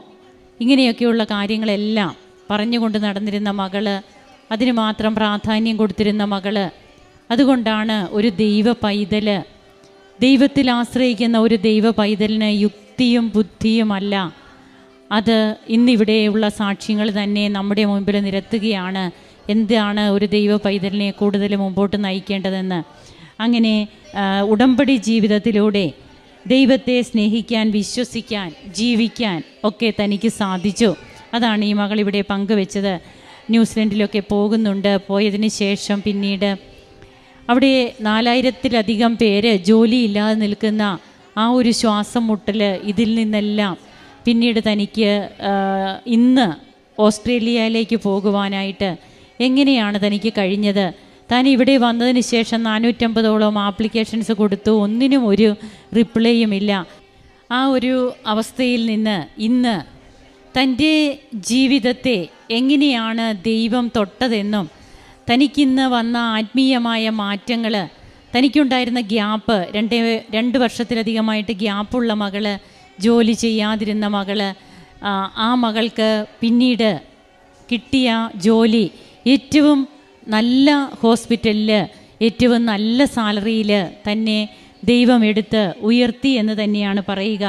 ഇങ്ങനെയൊക്കെയുള്ള കാര്യങ്ങളെല്ലാം പറഞ്ഞുകൊണ്ട് നടന്നിരുന്ന മകള്, അതിന് മാത്രം പ്രാധാന്യം കൊടുത്തിരുന്ന മകള്. അതുകൊണ്ടാണ് ഒരു ദൈവ പൈതൽ, ദൈവത്തിൽ ആശ്രയിക്കുന്ന ഒരു ദൈവ പൈതലിന് യുക്തിയും ബുദ്ധിയുമല്ല, അത് ഇന്നിവിടെയുള്ള സാക്ഷ്യങ്ങൾ തന്നെ നമ്മുടെ മുമ്പിൽ നിരത്തുകയാണ്. എന്താണ് ഒരു ദൈവ പൈതലിനെ കൂടുതൽ മുമ്പോട്ട് നയിക്കേണ്ടതെന്ന്. അങ്ങനെ ഉടമ്പടി ജീവിതത്തിലൂടെ ദൈവത്തെ സ്നേഹിക്കാൻ, വിശ്വസിക്കാൻ, ജീവിക്കാൻ ഒക്കെ തനിക്ക് സാധിച്ചു. അതാണ് ഈ മകൾ ഇവിടെ പങ്കുവെച്ചത്. ന്യൂസിലൻഡിലൊക്കെ പോകുന്നുണ്ട്. പോയതിന് ശേഷം പിന്നീട് അവിടെ 4000-ത്തിലധികം പേര് ജോലിയില്ലാതെ നിൽക്കുന്ന ആ ഒരു ശ്വാസം മുട്ടൽ, ഇതിൽ നിന്നെല്ലാം പിന്നീട് തനിക്ക് ഇന്ന് ഓസ്ട്രേലിയയിലേക്ക് പോകുവാനായിട്ട് എങ്ങനെയാണ് തനിക്ക് കഴിഞ്ഞത്? താൻ ഇവിടെ വന്നതിന് ശേഷം 450ഓളം ആപ്ലിക്കേഷൻസ് കൊടുത്തു, ഒന്നിനും ഒരു റിപ്ലൈയുമില്ല. ആ ഒരു അവസ്ഥയിൽ നിന്ന് ഇന്ന് തൻ്റെ ജീവിതത്തെ എങ്ങനെയാണ് ദൈവം തൊട്ടതെന്നും തനിക്കിന്ന് വന്ന ആത്മീയമായ മാറ്റങ്ങൾ തനിക്കുണ്ടായിരുന്ന ഗ്യാപ്പ്, രണ്ട് വർഷത്തിലധികമായിട്ട് ഗ്യാപ്പുള്ള മകള്, ജോലി ചെയ്യാതിരുന്ന മകള്, ആ മകൾക്ക് പിന്നീട് കിട്ടിയ ജോലി ഏറ്റവും നല്ല ഹോസ്പിറ്റലിൽ ഏറ്റവും നല്ല സാലറിയിൽ തന്നെ ദൈവം എടുത്ത് ഉയർത്തി എന്ന് തന്നെയാണ് പറയുക.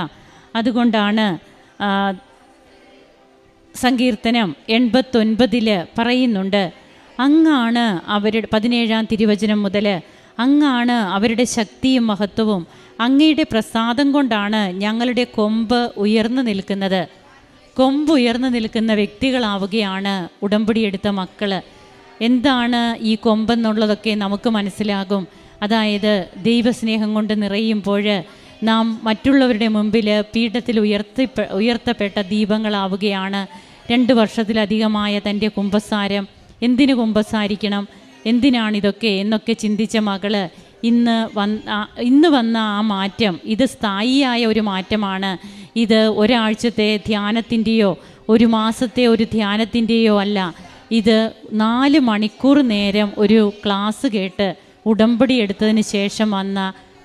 അതുകൊണ്ടാണ് സങ്കീർത്തനം 89 പറയുന്നുണ്ട്, അങ്ങാണ് അവരുടെ 17-ാം തിരുവചനം മുതൽ, അങ്ങാണ് അവരുടെ ശക്തിയും മഹത്വവും, അങ്ങയുടെ പ്രസാദം കൊണ്ടാണ് ഞങ്ങളുടെ കൊമ്പ് ഉയർന്നു നിൽക്കുന്നത്. കൊമ്പ് ഉയർന്നു നിൽക്കുന്ന വ്യക്തികളാവുകയാണ് ഉടമ്പടി എടുത്ത മക്കൾ. എന്താണ് ഈ കൊമ്പെന്നുള്ളതൊക്കെ നമുക്ക് മനസ്സിലാകും. അതായത് ദൈവസ്നേഹം കൊണ്ട് നിറയുമ്പോൾ നാം മറ്റുള്ളവരുടെ മുമ്പിൽ പീഠത്തിൽ ഉയർത്തപ്പെട്ട ദീപങ്ങളാവുകയാണ്. 2 വർഷത്തിലധികമായ തൻ്റെ കുമ്പസാരം, എന്തിനു കുമ്പസാരിക്കണം, എന്തിനാണിതൊക്കെ എന്നൊക്കെ ചിന്തിച്ച മകള് ഇന്ന് വന്ന ആ മാറ്റം, ഇത് സ്ഥായിയായ ഒരു മാറ്റമാണ്. ഇത് ഒരാഴ്ചത്തെ ധ്യാനത്തിൻ്റെയോ 1 മാസത്തെ ഒരു ധ്യാനത്തിൻ്റെയോ അല്ല. ഇത് 4 മണിക്കൂർ നേരം ഒരു ക്ലാസ് കേട്ട് ഉടമ്പടി എടുത്തതിന് ശേഷം വന്ന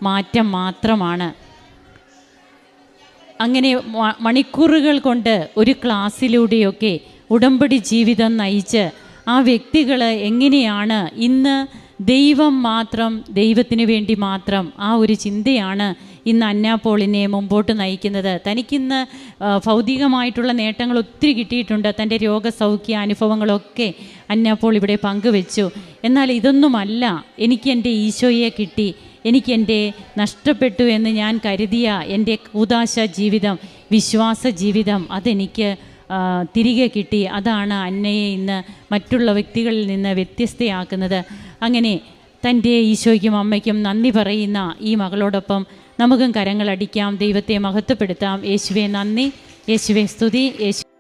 മാറ്റം മാത്രമാണ്. അങ്ങനെ മണിക്കൂറുകൾ കൊണ്ട് ഒരു ക്ലാസ്സിലൂടെയൊക്കെ ഉടമ്പടി ജീവിതം നയിച്ച് ആ വ്യക്തികൾ എങ്ങനെയാണ് ഇന്ന് ദൈവം മാത്രം, ദൈവത്തിന് വേണ്ടി മാത്രം, ആ ഒരു ചിന്തയാണ് ഇന്ന് അന്ന പോളിനെ മുമ്പോട്ട് നയിക്കുന്നത്. തനിക്കിന്ന് ഭൗതികമായിട്ടുള്ള നേട്ടങ്ങൾ ഒത്തിരി കിട്ടിയിട്ടുണ്ട്. തൻ്റെ രോഗസൗഖ്യ അനുഭവങ്ങളൊക്കെ അന്ന പോൾ ഇവിടെ പങ്കുവെച്ചു. എന്നാൽ ഇതൊന്നുമല്ല, എനിക്ക് എൻ്റെ ഈശോയെ കിട്ടി, എനിക്കെൻ്റെ നഷ്ടപ്പെട്ടു എന്ന് ഞാൻ കരുതിയ എൻ്റെ കൂദാശ ജീവിതം, വിശ്വാസ ജീവിതം, അതെനിക്ക് തിരികെ കിട്ടി. അതാണ് അന്നയെ ഇന്ന് മറ്റുള്ള വ്യക്തികളിൽ നിന്ന് വ്യത്യസ്തയാക്കുന്നത്. അങ്ങനെ തൻ്റെ ഈശോയ്ക്കും അമ്മയ്ക്കും നന്ദി പറയുന്ന ഈ മകളോടൊപ്പം നമുക്കും കരങ്ങളടിക്കാം, ദൈവത്തെ മഹത്വപ്പെടുത്താം. യേശുവേ നന്ദി, യേശുവേ സ്തുതി, യേശു